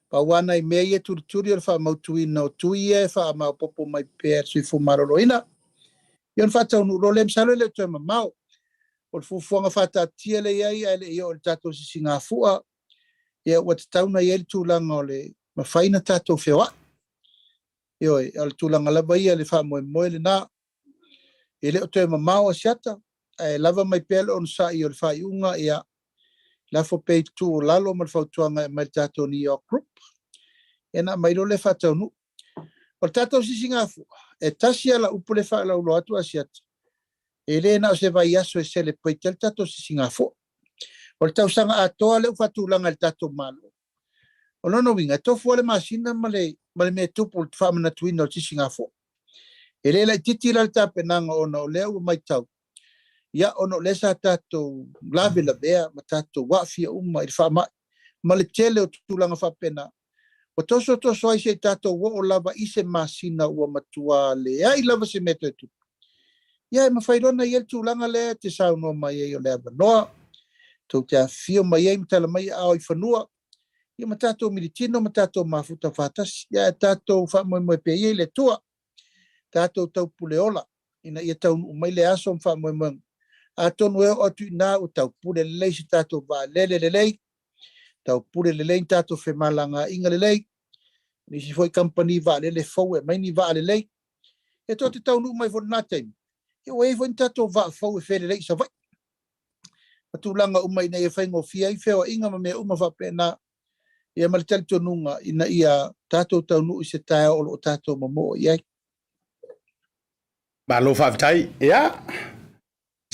pa wana I mei tu fa mau tu no tu ie fa ma popo mai pe si fu maroloina yon fa tau no le msalo le toe mau o fufuanga fata tia le ai le o tato si Singapura ia ua tatauna ia le tulaga o le mafaina tatou feoaʻi ioe o le tulaga lava ia le faamoemoe lenā e lē o toe mamao asiata ae lava mai pea le ona saʻi o le faaiʻuga ia lafo pei tu lalo ma le fautuaga e mai le tatou New York Group e na mai lo le faataunuu o le tatou sisigafua e tasi ala upu le faalaulo atu asiata e lē na o se vai aso e sele paita le tatou sisigafua o le tausaga atoa le ufaatulaga le tatou malo o lona uiga e tofu a le masina ma le mea tupu o le faamanatuina o le sisigafua e lē laʻitiiti la le tapenaga ona o lea ua maitau ia ona o le sa tatou lavelavea ma tatou aʻafia uma i le faamaʻi ma le tele o tulaga faapena o toso ai se tatou o lava i se masina ua matua leai lava se mea toe tupu ia e mafailona ia le tulaga lea te saunoa mai ai o le avanoa tou te afio mai ai matala mai ao i fanua ia ma tatou militino ma tatou mafuta fatasi ia e tatou faamoemoe pe ia i le tua tatou taupuleola ina ia taunuu mai le aso ma faamoemoega atonu e o atu inā o taupule lelei se tatou vaalele lelei taupule lelei ni tatou femalagaʻiga lelei nisi foi company vaalele fou e mai ni vaalelei e toa te taunuu mai foi lenā taimi ia ua ai foi ni tatou vaafou e felelei savai ma tulaga uma ina ia faigofia ai feoaʻiga ma mea uma faapena ia ma le talitonuga ina ia tatou taunuu i se tae o loo tatou mamoo i ai Malo faafetai ia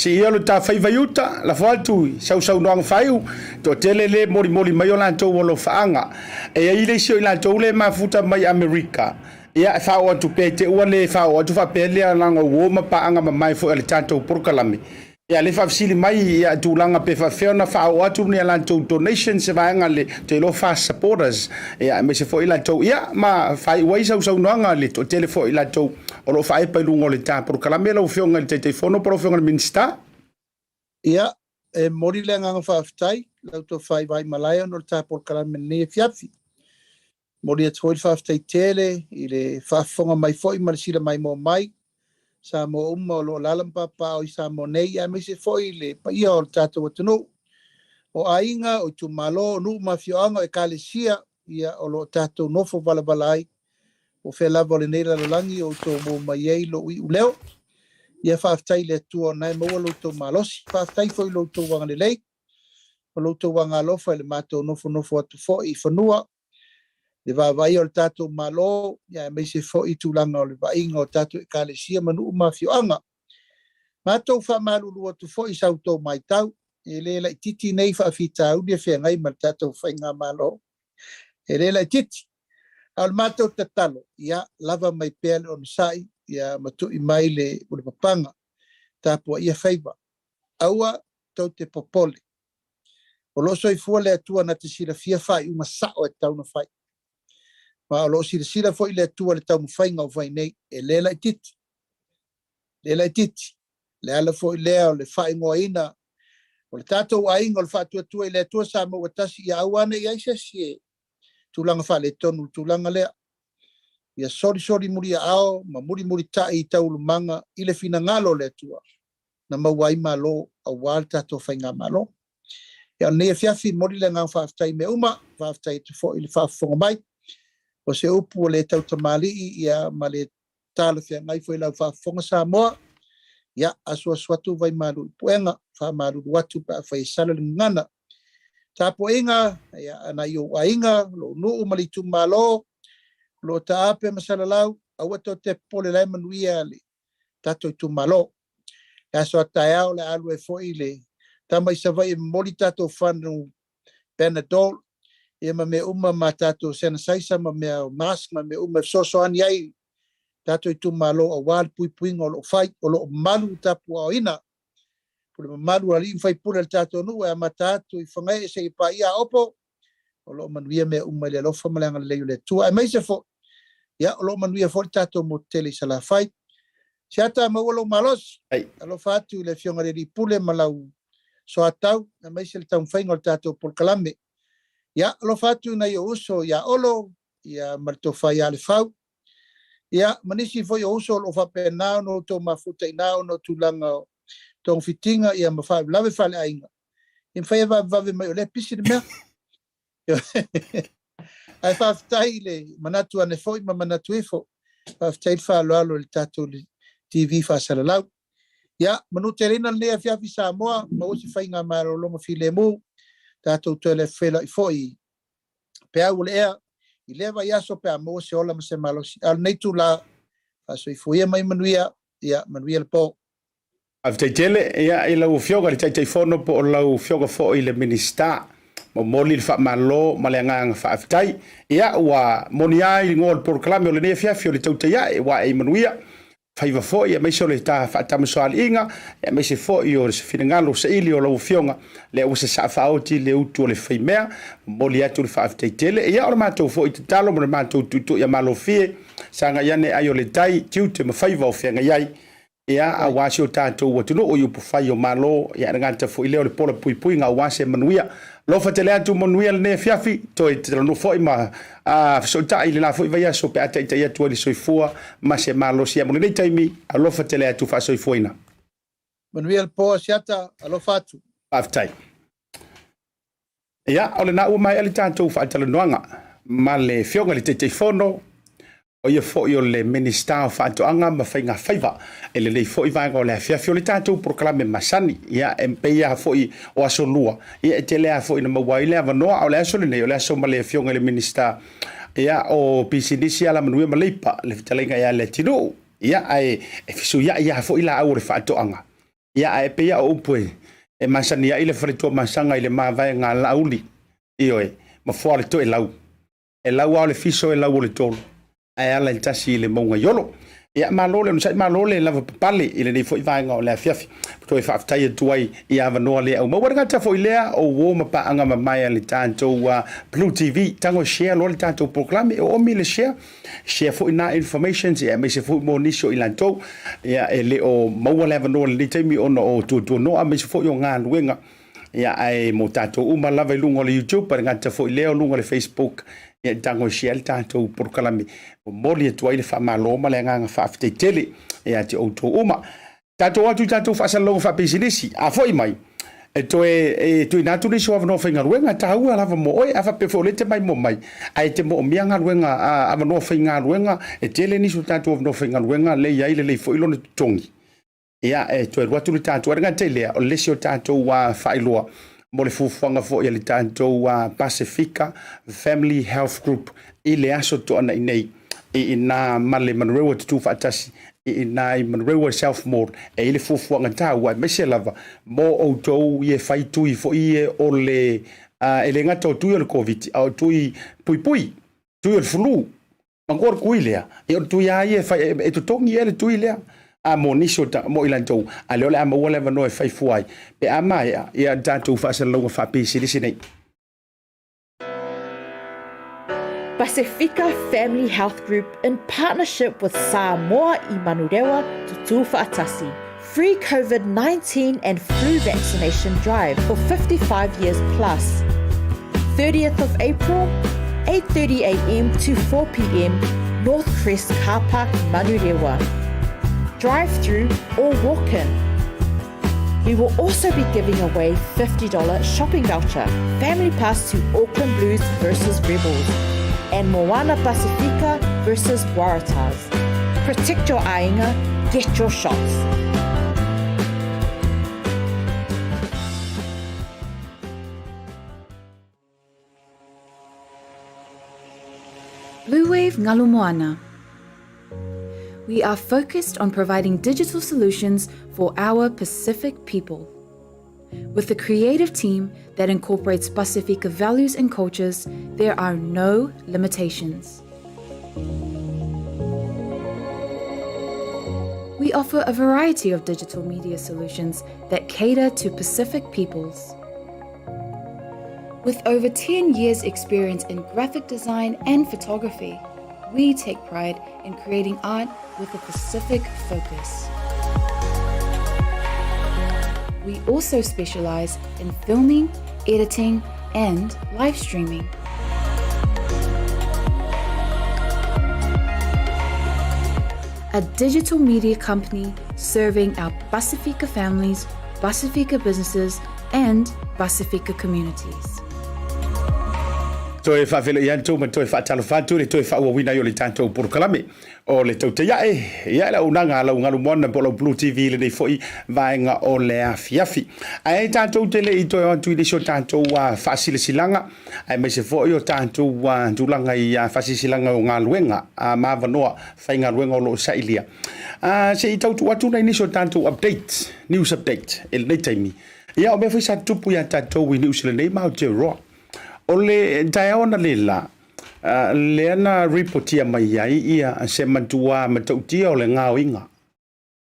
si ia lo tafaivaiuta la foatu sausaunoaga faiu toʻatele lē molimoli mai o latou olofaaga e ai le isi o i latou le mafuta mai amerika ia e fao atu pe te ua le fao atu faapea lea laga uō ma paaga mamae foʻi a le tatou porokalame ia le faafesili mai ia tulaga pe faafeona faao atu nea latou donation se vaega le te lo fast supporters ia me se foʻi latou ia ma faiʻua ai sausaunoaga le toʻatele foʻi latou o loo faaipa i luga o le taporokalame lau feoga i le taitaifono po lau feoga le minista ia e mori le agaga faafetai lau tou faivai malae ona o le taporokalame lenei e fiafi mori atu foi le faafetai tele i le faafofoga mai foʻi ma le sila mai mo mai sa mo uma o loo lala mapapa o i sa mo nei a me se foʻi le paia o le tatou atunuu o aiga o i tumālo o nuu mafioaga o ekalesia ia o loo tatou nofo valavala ai o fe lava o lenei lalolagi o tou mo mai ai lo iʻu leo ia faafetai le atua ona e maua loutou malosi faafetai foʻi loutou aga lelei o loutou aga alofa i le matou nofo atu foʻi i fanua le vavaia o le tatou malo ia e maise foʻi tulaga o le vaaiga o tatou ekalesia ma nuu mafioaga matou faamalulu atu foʻi sautou maitau e lē laʻitiiti nei faafitauli e feagai ma le tatou faiga malo e lē laʻitiiti a o le matou tatalo ia lava mai pea le ona saʻi ia matuʻi mai le papaga tapuaʻia faiva aua tou te popole o loo soifua le atua na te silafia faaiʻuga saʻo e tauna fai ma o loo silasila foʻi le atua le taumafaiga o vai nei e lē laʻitiiti le ala foʻi lea o le faaigoaina o le tatou aiga o le faatuatua i le atua sa maua tasi ia aua ana i ai sesi e tulaga faaletonu tulaga lea ia solisoli mulia ao ma mulimuli taʻi i taulumaga i le finagalo o le atua na maua ai malo auā le tatou faiga malo ia o lenei e fiafi moli le agaga faafetai me uma faafetai atu foʻi le faafofoga mai o se upu o le tautamaliʻi ia ma le talafeagai foi lau faafofoga Samoa ia asuasu atu vai malu i puega faamalulu atu pe afai sala le gagana tapuaʻiga ia ana i ouaiga loo nuu ma le itumālo lo taape masalalau aua to te pole lai manuia le tato itumālo e aso ataeao le alu e foʻi le tama i savai e moli tatou fanu Panadol ia ma mea uma ma tatou senasaisa ma mea mask ma mea uma fesoasoani ai tatou itumālo auā le puipuiga o loo fai o loo malu tapuaoina po le mamalu alii faipule le tatou nuu e amata atu i fagae e seʻi paia aopo o loo manuia mea uma i le alofa ma le agalelei o le atua e maise foʻi ia o loo manuia foʻi tatou mo tele i salafai se ata maua lou malosi alofa atu i le fioga lelipule ma lau soatau na maise le taumafaiga o le tatou polokalame ia alofa atu ina ia uso ia olo ia ma le tofai a le fau ia manisi foʻi o uso o loo faapena ono outou mafutaina ono tulaga o togafitiga ia ma faavelave faaleaiga i mafai vaveve mai o le pisi le mea Ai whaftai le manatu ane foi ma manatu e fo. Whaftai whaaloalo le tātou le TV whasaralau. Ia, manu te rena lea whiawhi Samoa, ma o se whainga maro longa while mu, tātou tole whela I foi. Pea ule ea, I lewa iaso pea mo se ola ma se malosi. Al neitu la, whaso I fuia mai manuia, ia manuia le po. Avtaitele, ia I lau fioga le taitai fono po o lau fioga fo I le minista. Mo moli le whaamalo, ma le anganga whaaftai. Ia ua moni ai ngol porklame o le nea whiawhi o le tautai ai, wa e manuia. Whaiva fo ia meise o le tā whaatamasoali inga, ia meise fo I o le se whingalo sa ili o lau fionga, le ua se sa whaoti le utu o le whaimea, moli atu le whaaftaitele. Ia o le mātou fo I te talo, mo le mātou tutu ia malo fie, sanga iane ai o le tai, tiute ma whaiva o whianga iai. Ia a wasi o tātou wa tunu o yupu whai o malo, ia ngata fo I leo le pola pui pui ngā wasi manuia. Lofa te lea tu manuia le nea whiawhi, toi te rano fo I ma so tai le la fo I vai aso pe atai tai atua li soifua, ma se malo sia mo nei taimi, a lofa te lea tu wha soifuina. Manuia le po Asiata, alofa atu. Paftai. Ia, o le na ua mai ali tātou wha atala noanga, ma le fionga le te fono, o ia fo I o le minister o whaatoanga ma whainga whaiva. E le nei fo I vanga o le whiawhi o le tātou proklame masani. Ia MPia fo I o aso lua. Ia e te lea fo I na mawai lea vanoa o le aso le nei o le aso ma le fionga le minister. Ia o pisinisi ala manuia ma leipa le fitalenga ia le tino. Ia e fisu ia fo I la au le whaatoanga. Ia e pia o upue. E masani ia I le wharetua masanga I le mawai ngā lauli. Io e ma fua le to e lau. E lau au le fiso e lau o le tolu. Ai ala tasi le monga yolo ia malole no sai malole lava papale ile nei foi vainga o le fiafi to e faftai tuai ia vanoa le au ma wanga ta foi lea o wo ma pa anga ma mai le tanto wa BluTV tango share lo le tanto proclame o mi le share foi na information ia me se foi mo niso ilanto ia ele o ma wala vanoa le temi ono o tu no a me se foi o nga luenga ia ai mo tato uma lava lungo le YouTube pa ngata foi leo lungo le Facebook ia tango share tanto proclame moli e tuai le whamaloma le nganga whaafteitele ia te auto uma. Tato atu tato whaasalonga whaapesinesi, a foi mai. E toi natu nisi wavano whainga ruenga, ta hua lava mo oi, a whapefo le te mai mo mai. A te mo mianga ruenga, a wano whainga ruenga, e tele nisu tato wavano whainga ruenga, le iaile le fo ilone tongi. Ia e toi ruatu le tato, arenga te lea, o lesi o tato wa whailoa. Mo le fufuanga fo ia le tato wa Pacifica Family Health Group, I le aso to ana inei. I na male manrewa tu fatasi I na manrewa self mode e ile fufu ngata wa mese lava mo auto ye fai tu I fo I o le ele ngata tu le covid au tu pui tu le flu angor kuilea e tu ya ye fai e tu tongi ele tu ile a mo niso ta mo ilanto ale ole ama wala no fai fuai pe ama ya datu fa se lo fa pe silisine. Pacifica Family Health Group in partnership with Samoa I Manurewa Tutu Fa'atasi. Free COVID-19 and flu vaccination drive for 55 years plus. 30th of April, 8:30 a.m. to 4 p.m. North Crest Car Park, Manurewa. Drive-through or walk-in. We will also be giving away $50 shopping voucher, family pass to Auckland Blues versus Rebels, and Moana Pacifica versus Waratahs. Protect your ainga, get your shots. Bluwave Ngalu Moana. We are focused on providing digital solutions for our Pacific people. With a creative team that incorporates Pacifica values and cultures, there are no limitations. We offer a variety of digital media solutions that cater to Pacific peoples. With over 10 years' experience in graphic design and photography, we take pride in creating art with a Pacific focus. We also specialize in filming, editing, and live streaming. A digital media company serving our Pacifica families, Pacifica businesses, and Pacifica communities. Toi fa vele yan tu toi fa talo fa tu le toi fa wina yo le tanto por kalame o le tau te ya la unanga la unga mona polo BluTV le nei foi vaenga o le afiafi ai tanto te le toi on tu le so tanto wa facile silanga ai me se foi o tanto wa tulanga ia facile silanga o ngaluenga a mavanoa fa ngaluenga o lo sailia se tau tu atu nei so tanto update news update el nei taimi ia o me foi sa tupu ya tanto wi news le nei ma o te ro ole taona lela leana reportia mai ai ia se matua matautia o le ngaoinga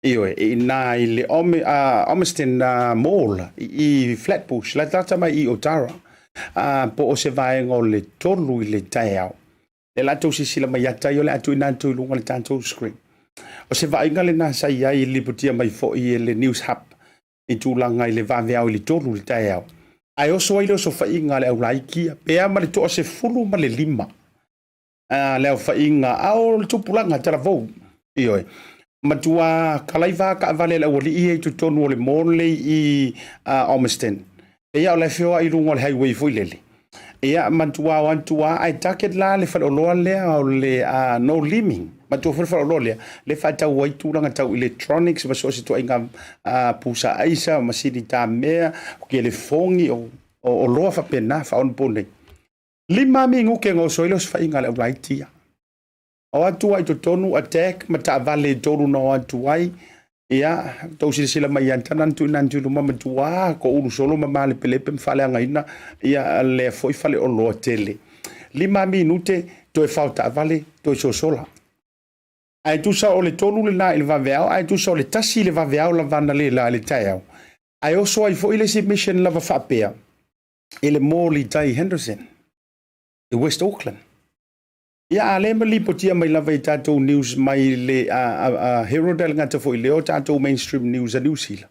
ioe ina ile Omiston mall I Flatbush la tata mai I Otara po o se vaenga o le tolu I le taiao le lato sisila mai ata yo le atu ina tu lunga le tanto screen o se vaenga le na sai ai reportia mai fo I le news hub I tulanga I le vaveao I le tolu le taiao ai oso ai lo so fa inga le aulaikia pe ama le to se fulu ma le lima le fa inga au tupulanga tala vo ioe matua kalaiva ka vale le wali I tu tonu le mole I Omiston e ya le fio ai lungo le highway foi lele e ya matua wantua ai target la le fa lo le o le no liming matua fa lo le fa ta wai tu langa tau electronics ba so se to inga pusa aisa masidi ta mea ke le fongi o loa fa pena fa on pone lima mingu ke ngo soilos fa inga le waitia o atu ai to tonu attack mata vale tonu no atu ai ia to sila mai antanan tu nantu lu mama tua ko ulu solo mama le pelepe mfale ngaina ia le foi fale o lo tele lima minute to falta vale to sola ai tu sa o le tonu le na il va veao ai tu sa o le tasi le va veao la vana le la le taiao ai oso ai foi le submission la va fapea ele moli tai Henderson I West Auckland ia ale mali potia mai la vai tato news mai le Herald ngata foi le o tato mainstream news a newsila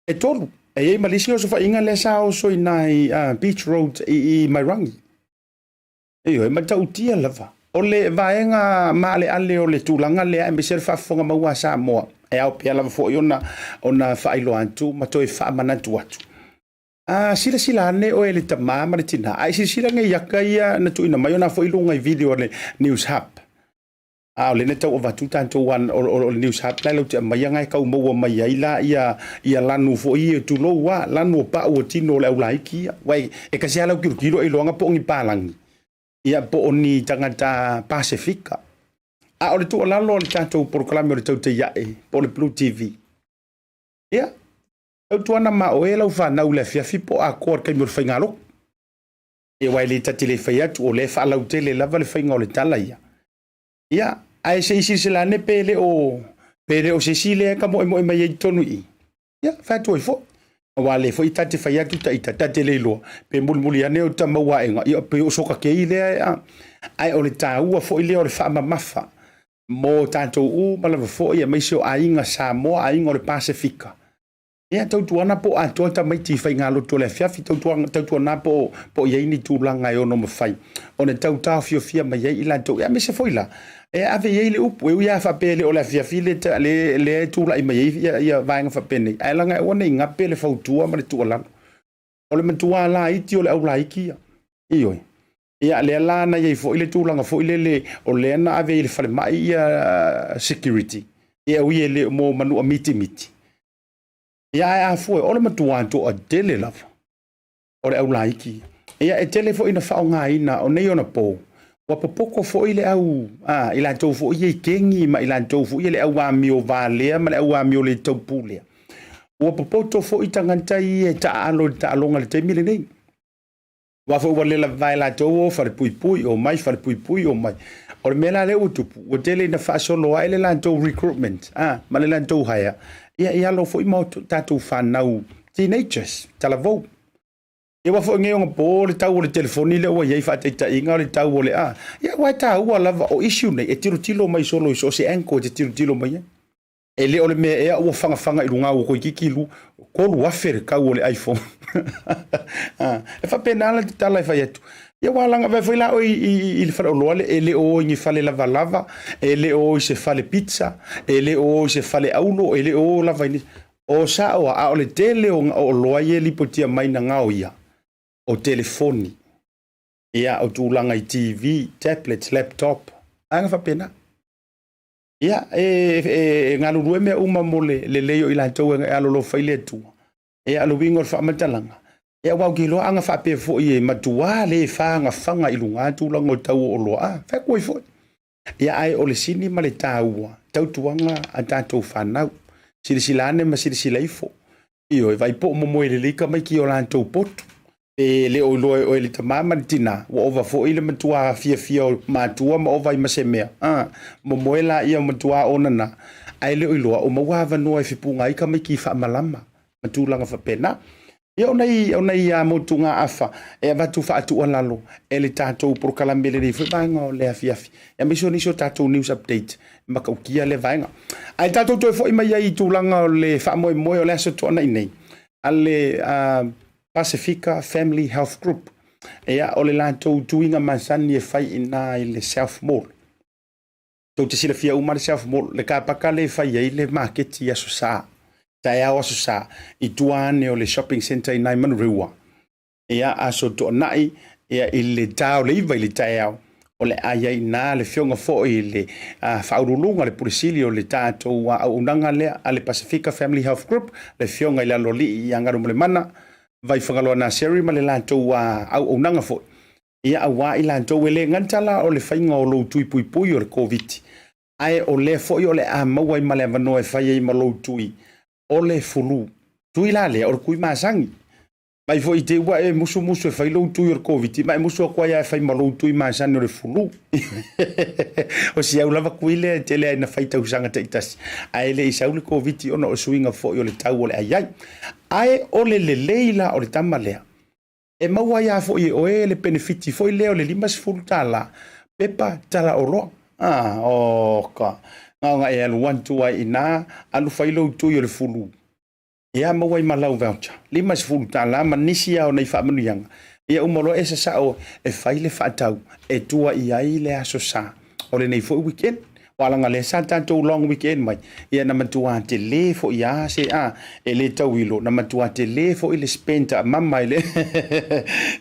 e tolu e malisi o so fa inga le sa o so inai Beach Road I Mairangi e matautia lava o le vaenga male ale o le tulanga le e mesel fa fonga maua Samoa e au pia lava fo ona fa ilo antu ma toi fa manatu atu sila ne o ele tamama le tina ai sila ngai yaka na tu ina mai ona fo ilo ngai video le news hub le ne tau va tuta to one o news hub la lo te mai ngai ka mo mai ai la ia lanu fo I tu lo wa lanu pa o tino le ulaiki wai e ka sia la kilo I longa po ngi palangi ia po oni tangata Pasifika o le tu la lo le tanto proclame le tau te ia po le BluTV ia tu ana ma o ela fa na ule fia fipo a kor kai mo fingalo e wai le tatile fia tu o le fa la utele la vale finga o le tala ia ai se la ne pele o se sile ka mo mai tonu I ia fa tu fo wale fo itate fia tu ta tate le lo pe mulmuli ane o tama wa enga ia pe o soka ke ile ai o le tau fo ile o le fa mafa mo tanto mala fo ia mai so ainga Samoa ainga o le Pasifika ia tau tuana po atoa mai ti fai ngalo to le fiafi tau tuana po ia ini tulanga o no mafai ona tau ta fia mai ila to ia me se foila e ave ia le upu ia fa pele o la fiafi le tula I mai ia vaenga fa pene ai langa ona inga pele fautua ma le tuala o le matua la iti o le au laiki io ia le la na ia fo ile tulanga fo ile le o le na ave ile fa mai ia security ia wi le mo manu miti ia fu o le matua to a dele lava o le au laiki ia e tele fo ina faunga ina o nei ona po wa popoko fo ile au ila to fo ie kengi ma ila to fo ile au ami o vale ma au ami o le topule wa popoto fo itanganta I ta alonga le temile nei wa fo wale la vai la to fa le pui o mai fa le pui o mai o le mela le utupu o tele na fa solo ile la to recruitment ma le la to haya ia lo fo mo tatu fanau teenagers talavo e wa fo nge on po le tau le telefoni le wa ia fa ta inga le tau le ia wa ta wa lava o issue nei e tiro mai solo so se enko te tiro mai e le ole me e o fanga I lunga o ko kikilu ko lu afere ka o le iPhone e fa penala ta la fa yetu ia wa langa va foi la o il fa lo le ele o ni fa le lava ele o se fa le pizza ele o se fa le aulo ele o la vai o sa o le tele o lo ye li potia mai na ngao ia o telefoni ia o tūlanga I TV, tablets, laptop, anga whapena. Ia, ngalurue mea uma mo le leo I lātou e alolo whaile tua. Alo wingo whamatalanga. Ia wau ki loa anga whape fo I matua le whanga whanga I lunga tūlanga o tau o loa. Whakoi fo. Ia ai o le sini ma le tāua. Tau tuanga a tātou whanau. Sirisilane ma sirisilaifo. Io, vai po mo le lika mai ki o lātou potu. Le o loe o le tamama ni tina. Wa ova fo ile matua fia o matua ma ova I masemea. Momoela ia matua onana. Ai le o loa o mawawa noa fipunga I ka mai ki whaamalama. Matulanga whapena. Ia onai a motunga afa. E watu whaatu alalo. E le tātou prokalamele ni whibanga o le afiafi. E miso niso tātou news update. Maka ukia le vainga. Ai tātou toi fo ima ia I tūlanga o le whaamoe moe o le aso tōna inei. Ale Pacifica Family Health Group. Ea o le lātou tuinga mansani e whai ina I le South Mall. Tau te sila fia uma le South Mall. Le kāpaka le whai ai le market I aso saa. Tai au aso sa I tuane o le shopping center I nai Manurewa. Ia aso to nai ia I le tau le iwa I le tai au. O le aia I nā le fionga fo I le whaurulunga le purisili o le tātou au unanga lea a le Pacifica Family Health Group. Le fionga I la loli I angaru le mana. Vai whangaloa nā seri ma le lātou au unanga fo. Ia awa I lātou e le ngantala o le whainga o lou tui pui pui o le COVID. Ai o le fo I o le a maua I ma le avanoa e whai I ma lou tui. O le fulu. Tui la le, o le kui maasangi. Mai fo I te ua e musu e whai lou tui o le COVID. Mai musu a kua ia e whai ma lou tui maasangi o le fulu. O si au lava kui le te lea ina whai tau sanga te itasi. Ai le isa ule COVID ona o suinga fo I o le tau o le aiai. Ai o le leila o le tamalea. E maua ia fo I o e le benefiti fo I leo le limas fulu tala. Pepa tala o roa. Oka. Nga e alu wantu ai ina alu whai lou tui o le fulu. Ia maua I malau voucher. Limas fulu tala manisi au nei whaamanuianga. Ia umalo e sa o e whai le whaatau. E tua I ai le aso sa. O le nei fo I weekend. Walanga le sa tātou long weekend mai. Ia na matua te le fo I a se a. E le tau ilo. Na matua te le fo I le spenta mama I le.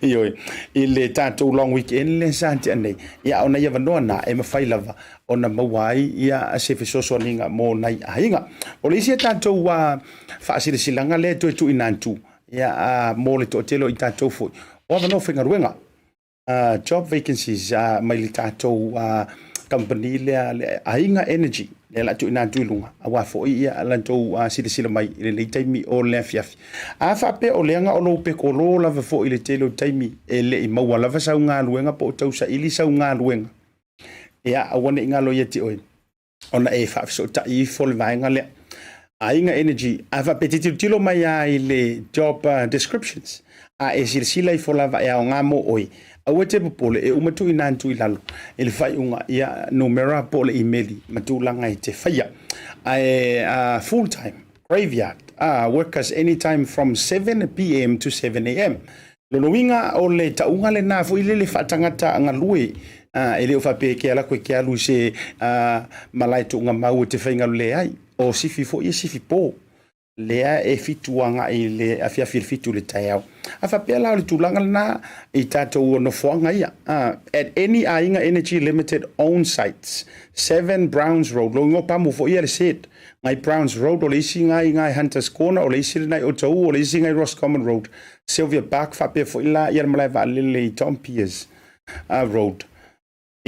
Ioi. I le tātou long weekend le sa te anei. Ia ona ia vanoa na e mawhai lava. Ona mawai ia a se fesoso ninga mo nai ahinga. O le isi tātou whaasiri silanga le tu e tu inantu. Ia mo le to telo I tātou fo. O vanoa whengaruenga. Job vacancies mai le tātou company le ainga energy le la tu ina tu lunga awa fo ia la tu sila mai le taimi o le fiafi a fa pe o lenga o lo pe ko lo la fo ile telo taimi e le I maua la sa nga luenga po tau sa ili sa nga luenga ia awane nga lo yeti oi ona e fa so ta I fo le vainga le ainga energy a fa pe tilo mai ile job descriptions a e sila I fo la va ya nga mo oi awe te popole e umatu I nantu I lalo. E le whai unga ia numera po le emaili matulanga I te whaia. Ai full time, graveyard, workers anytime from 7 p.m. to 7 a.m. Loloinga o le taunga le nā fo I le whatangata anga lue. E leo whape ke ala koe ke alu se malai tunga mau te whainga le ai. O sifi fo I sifi po. Lea e fituanga I le afiafi fitu le taiau. Afa pela le tulanga na I tātou no whoanga ia. At any Ainga Energy Limited own sites, 7 Browns Road, lo ingo pamu fo ia le set. Ngai Browns Road, o le isi ngai Hunters Corner, o le isi ngai Otau, o le isi ngai Roscommon Road. Sylvia Park, whape fo ila ia malai va lele Tom Piers Road.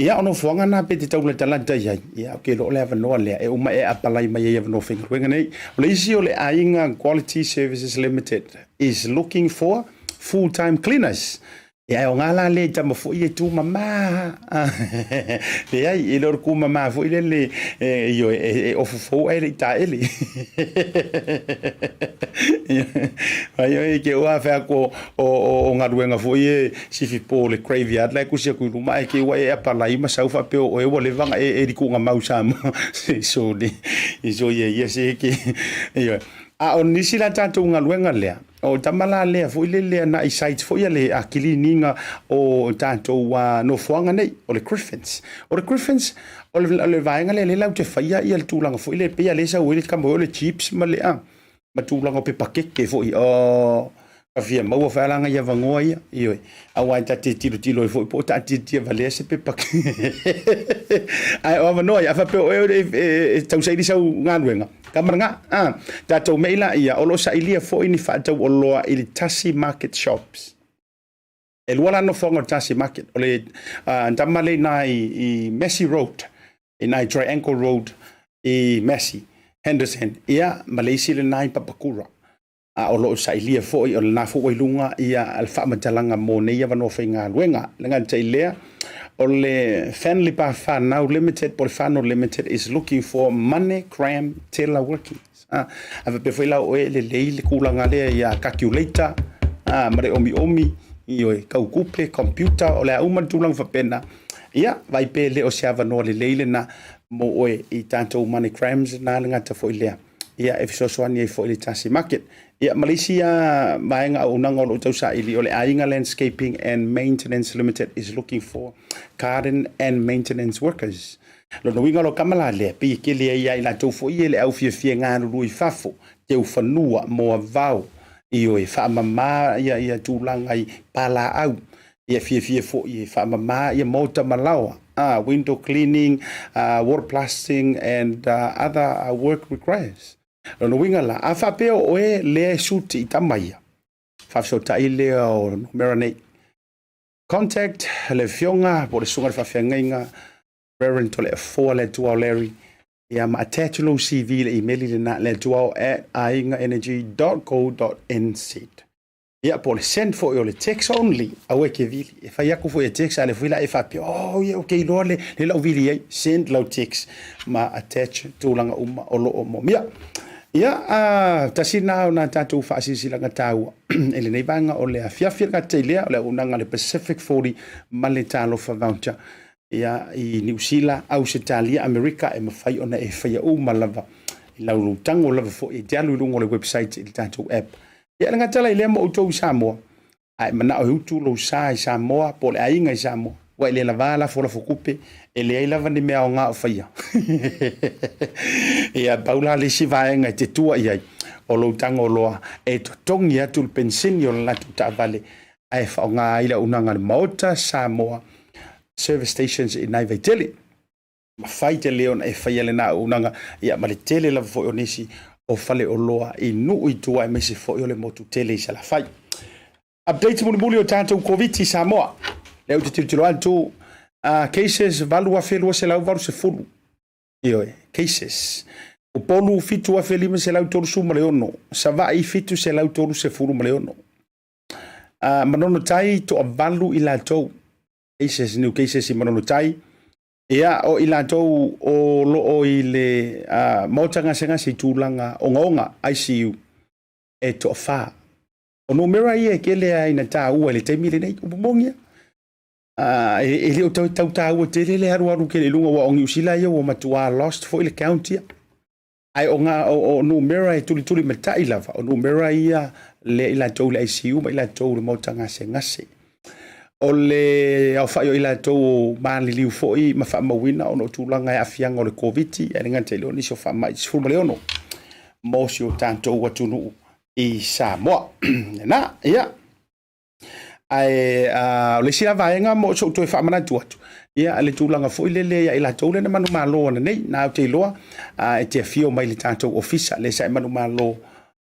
Ia ono whanga nā pe te tau le talanta iai. Ia ke lo le avanoa lea. E uma e apalai mai e avanoa whengaruenga nei. O le isi o le Ainga Quality Services Limited is looking for full-time cleaners. Ia o ngala le tama fo I e tu mama. Le ai e lor ku mama fo I le io e ofufo e le ta ele. Ai e ke o afa ko o ngaruenga fo I sifi po le graveyard la ku sia ku luma e ke wa e apalai ma sau fa pe o e wo le vanga e di ku nga mau sam. So ni iso ye se ke io a o nisi la tātou ngaruenga lea. O tamala lea fo ile lea na I site fo ia le akili ninga o tātou no whoanga nei o le Griffins. O le Griffins o le vaenga le lau te whaia ia le tūlanga fo ile pia le sa o ile kamo o le chips ma le a. Ma tūlanga o pe pakeke fo I o Afia mau fa langa ia vangoa ia ioi awai ta te tilo foi po ta te vale se pe pak ai o no ia fa pe e tau sai di sau ngaluenga kamaranga ta tau meila ia o lo sa ilia foi ni fa tau o loa i tasi market shops el wala no fonga tasi market ole ndamale na i Messi Road in I Triangle Road i Messi Henderson ia Malaysia le nai papakura o lo sa ilia foi o na foi lunga ia alfa matalanga mo ne ia vano fainga luenga lenga tailea o le family pa fa now limited por fa no limited is looking for money cram teleworkings ave pe foi la o le le kulanga le ia calculator mare omi io kau kupe computer o le uma tulang fa pena ia vai pe le o sia vano le na mo o i tanto money crams na lenga ta foi le ia e so so ani foi le tasi market ia Malaysia mainga unanga o tau sa ili ole ainga landscaping and maintenance limited is looking for garden and maintenance workers lo no winga lo kamala le pi ke le ia ila tau foi le au fie nga lui fafo te u fanua mo vau io e fa mama ia tulanga i pala au ia fie fo i fa mama ia mota malawa window cleaning water blasting and other work requires no winga la afa pe o le suit i tamaia fa so ta ile o marinate contact le fionga por sunga fa fenga parent le for le to Larry ia ma attach lo CV le email le na le to aingaenergy.co.nz ia por send for your text only awe ke vili e fa yaku for text ale fila e fa pe ia okay lo le lo vili send lo text ma attach to langa o lo mo mia ia tasina na tatu fa sila ngatau ele nei banga o le afiafia ngatele o le unanga le Pacific 40 maletalo fa voucher ia i New Zealand Australia America e mafai ona e fai o malava i laulu tango lava fo e dialu lungo le website i tatu app ia ngatala ile mo to Samoa ai mana o hutu lo sai Samoa po le ainga Samoa wa ile lavala fo la fokupe ele lava ni mea o ngā o whaia. Ia paula le si vaenga te tua iai o lo tango loa e to tongi atu le pensini o la tu ta vale ai wha o ngā ila unanga le Maota, Samoa, service stations i nai Vaetelo. Ma whai te leon e whaia le nā unanga ia ma le tele lava fo o nisi o whale o loa i nu i tua e mese fo o le motu tele i sa la whai. Update muli o tātou COVID i Samoa. Leo te tiro atu cases valu a felua se lau valu se fulu. Io cases. O polu fitu a felima se lau toru su maleono. Savai fitu se lau toru se fulu maleono. Manono tai to a valu i la tau. Cases, new cases i manono tai. Ia o i la tau o loo i le mautanga senga se tūlanga o ngaonga ICU e to a wha. O no mera ia ke lea ina tā ua le teimile nei upumongia. E leo tau o te le haru ke le lunga wa ongi usila ia o matua lost fo ile county. Ai o nga o no mera e tuli matai lava. O no mera ia le ila tau le ICU ma ila tau le mautanga senga se. O le au whaio ila tau maali liu foi ma wha mawina o no tūlanga e afianga o le COVID-19 e ringa te leo nisi o wha mai sifuru maleono mosi o tātou watunu i Samoa. Nā, ia. Ai le sila vaenga mo so to e wha mana tuatu. Ia le tūlanga foi le ia ila tau le na manu māloa na nei, nā te loa e te awhio mai le tātou ofisa le sa e manu mālo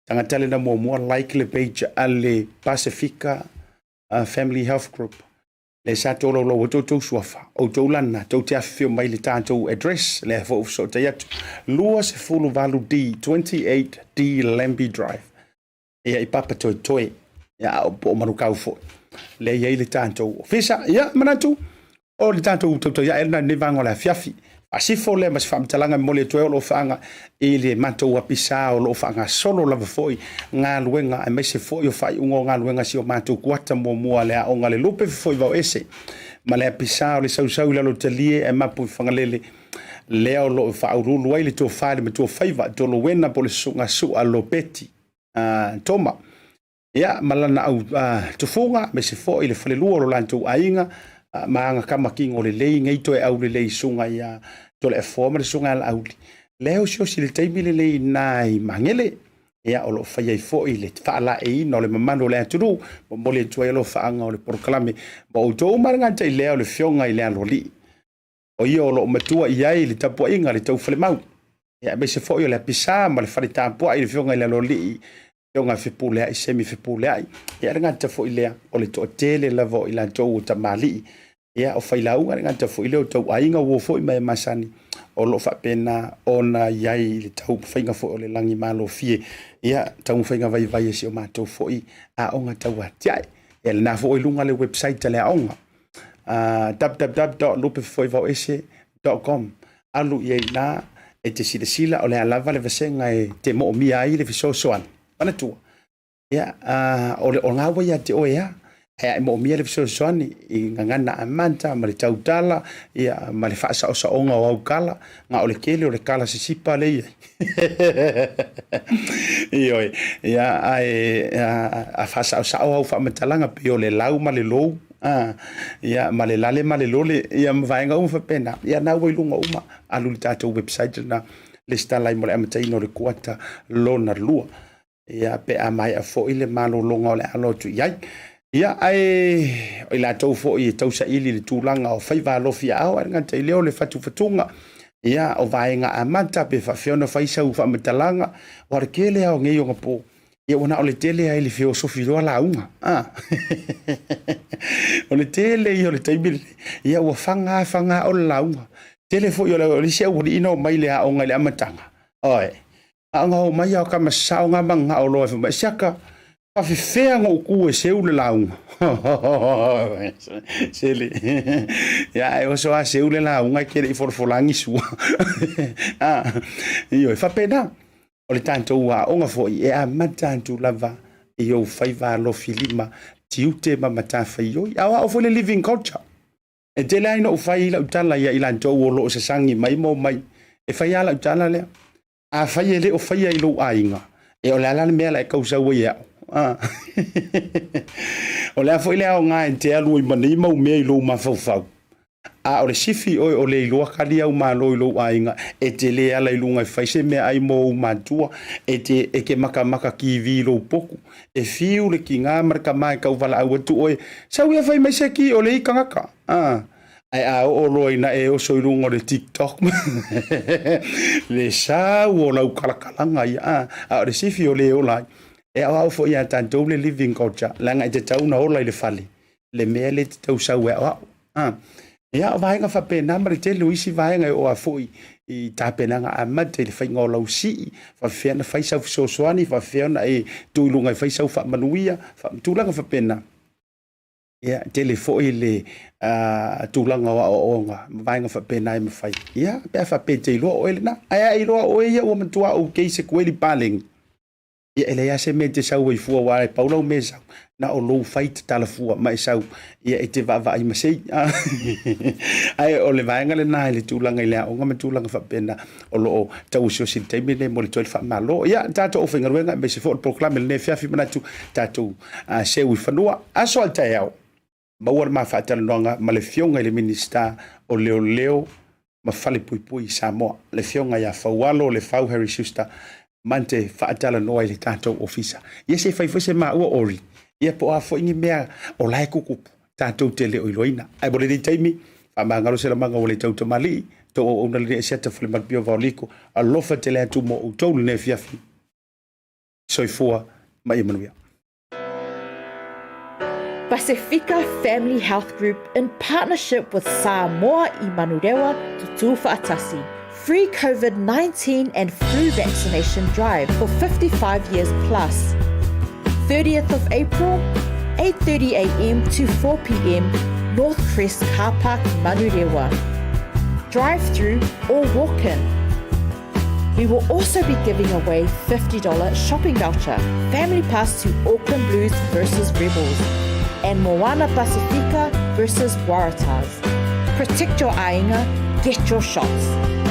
tangatale na mua like le page a le Pacifica Family Health Group. Le sa tolo lo o tōtou suafa, o tōlana, tō te awhio mai le tātou address, le fo so te atu. Lua se fulu valu D, 28D Lambie Drive. Ia i papa toe, ia o marukau fo. Le ia i le tātou ofisa, ia manatu, o le tātou tōtou ia elna nevango le fiafi. Asifo le mas whamtalanga mo le toe o lo whaanga i le matou apisa o lo whaanga solo lava foi ngā luenga e meise foi o whai ungo ngā luenga si o matou kuata mua le a o ngā le lupe foi vau ese ma le apisa o le sausau lalo talie e mapu i whangalele lea o lo whaurulu ai le tō whaile me tō whaiva tō lo wena po le sunga su a lo peti toma ia malana au tufunga meise foi le whalelua lo lantou ainga maanga kamakingo le lei ngai to e au le lei sunga ia to le forma le sunga al auli leo sio si le taimi le lei nai mangele ia o lo fai ai fo i le faala e no le mamano le aturu mo le tuai lo faanga o le proklame mo o tō maranga tai lea o le fionga i le aloli o ia o lo matua i ai le tapu inga le tau fale mau ia me se fo i le pisa ma le fale tapu i le fionga i le aloli fionga fepule ai semi fepule ai ia ngata fo i lea o le to tele lavo i la tau tamali ia o fai lau ngata fo i le tau ainga wo fo i mai masani o lo fa pena ona iai le tau fainga fo o le langi malo fie ia tau fainga vai si o matou fo i a onga tau atiai e le na fo i lunga le website le onga www.lupefoivaoese.com alu iai na e te sila o le alava le vasenga e te mo mi ai le fisosoan pana tua ia o le onga wa ia te o ia e mo mi le fisosoan i ngana amanta ma le tautala ia ma le fasa o sa onga o kala nga o le kele o le kala se sipa le ia ia a fasa o sa o fa matalanga pe o le lau ma le lou ia ma le lale ma le lole ia mvaenga fa pena ia na wo lunga uma alu le tatou website na le stala mo le amataino le kuata lona lua ia pe a mai a fo ile malo longa o le alo tu iai ia ai o la tau fo i tau sa ili le tūlanga o whaiva lofia au ar ngata i leo le fatunga ia o vaenga a manta pe whawhiona whaisa u whamatalanga o ar kele au ngei o ngapo ia wana o le tele ai le filosofi roa la unga o le tele i o le taimile ia ua whanga o la unga tele fo i o le sia uri ina o mai le a o ngai le amatanga oe a ngau mai au kama sao ngā manga o loa whama siaka fea ngo ku e seu le launga sele ya e oso a seu le launga ke le forfolangi su io fa pena o le tanto wa onga fo e a matantu lava e yo faiva lo filima tiute ma mata fai yo a o fo le living culture e te lai no fai la utala ya ilanto o lo se sangi mai mo mai e fai ala utala le a fai le o fai ai lo ainga e o la la me la causa wo ya o le afo ile o nga te alu i mani mau me lo ma fau a o le sifi o le lo kali au ma lo ainga e te le ala i lunga fai se me ai mo ma tua e te e ke maka ki vi lo poku e fiu le ki nga marka mai ka vala au tu oi sa ua fai mai se ki o le ikanga ai a o loina e o so lunga le TikTok le sa o la kala ia a le sifi o le o lai e au fo ia tanto le living culture langa te tau na ola le fali le mele te tau sa we ia vai nga fa pena mari te luisi vai nga o fo i tapena nga amate le fai ngola usi fa fena fai sa so soani fa fena e tu lunga fai sa fa manuia fa tu langa fa pena ia telefo le tu langa o nga vai nga fa pena e fai ia pe fa pete lo o elna ai lo o ia o matua o ke se kweli paling ia ele ya se mente sau i fua wa paulo mesa na o low fight tala fua mai sau ia e te va i masei ai o le vaenga le na le tulanga ile o ngam tulanga fa pena o lo tau so sin te mine mo le tol fa malo ia tato o finga wenga be se for proclame le fia fi manatu tato se wi fanua aso alta yao bawar ma fa tal longa ma le fionga le minista o leo ma fale pui Samoa le fionga ya fa walo le fau Harry Schuster mante faatala noa i le tātou ofisa. Ia se fai fose maa ua ori. Ia po a fo ingi mea o lai kukupu tātou te leo iloina. Ai bole di taimi, a maa ngaro se la manga o le tauta mali, to o una le Asiata Pio Vaoliko, a lofa te lea tu mo u tau le fiafi. Soifua, mai manuia. Pacifica Family Health Group in partnership with Samoa i Manurewa Tutu Faatasi. Free COVID-19 and flu vaccination drive for 55 years plus. 30th of April, 8:30 a.m. to 4 p.m. North Crest Car Park, Manurewa. Drive-through or walk-in. We will also be giving away $50 shopping voucher, family pass to Auckland Blues versus Rebels, and Moana Pacifica versus Waratahs. Protect your ainga, get your shots.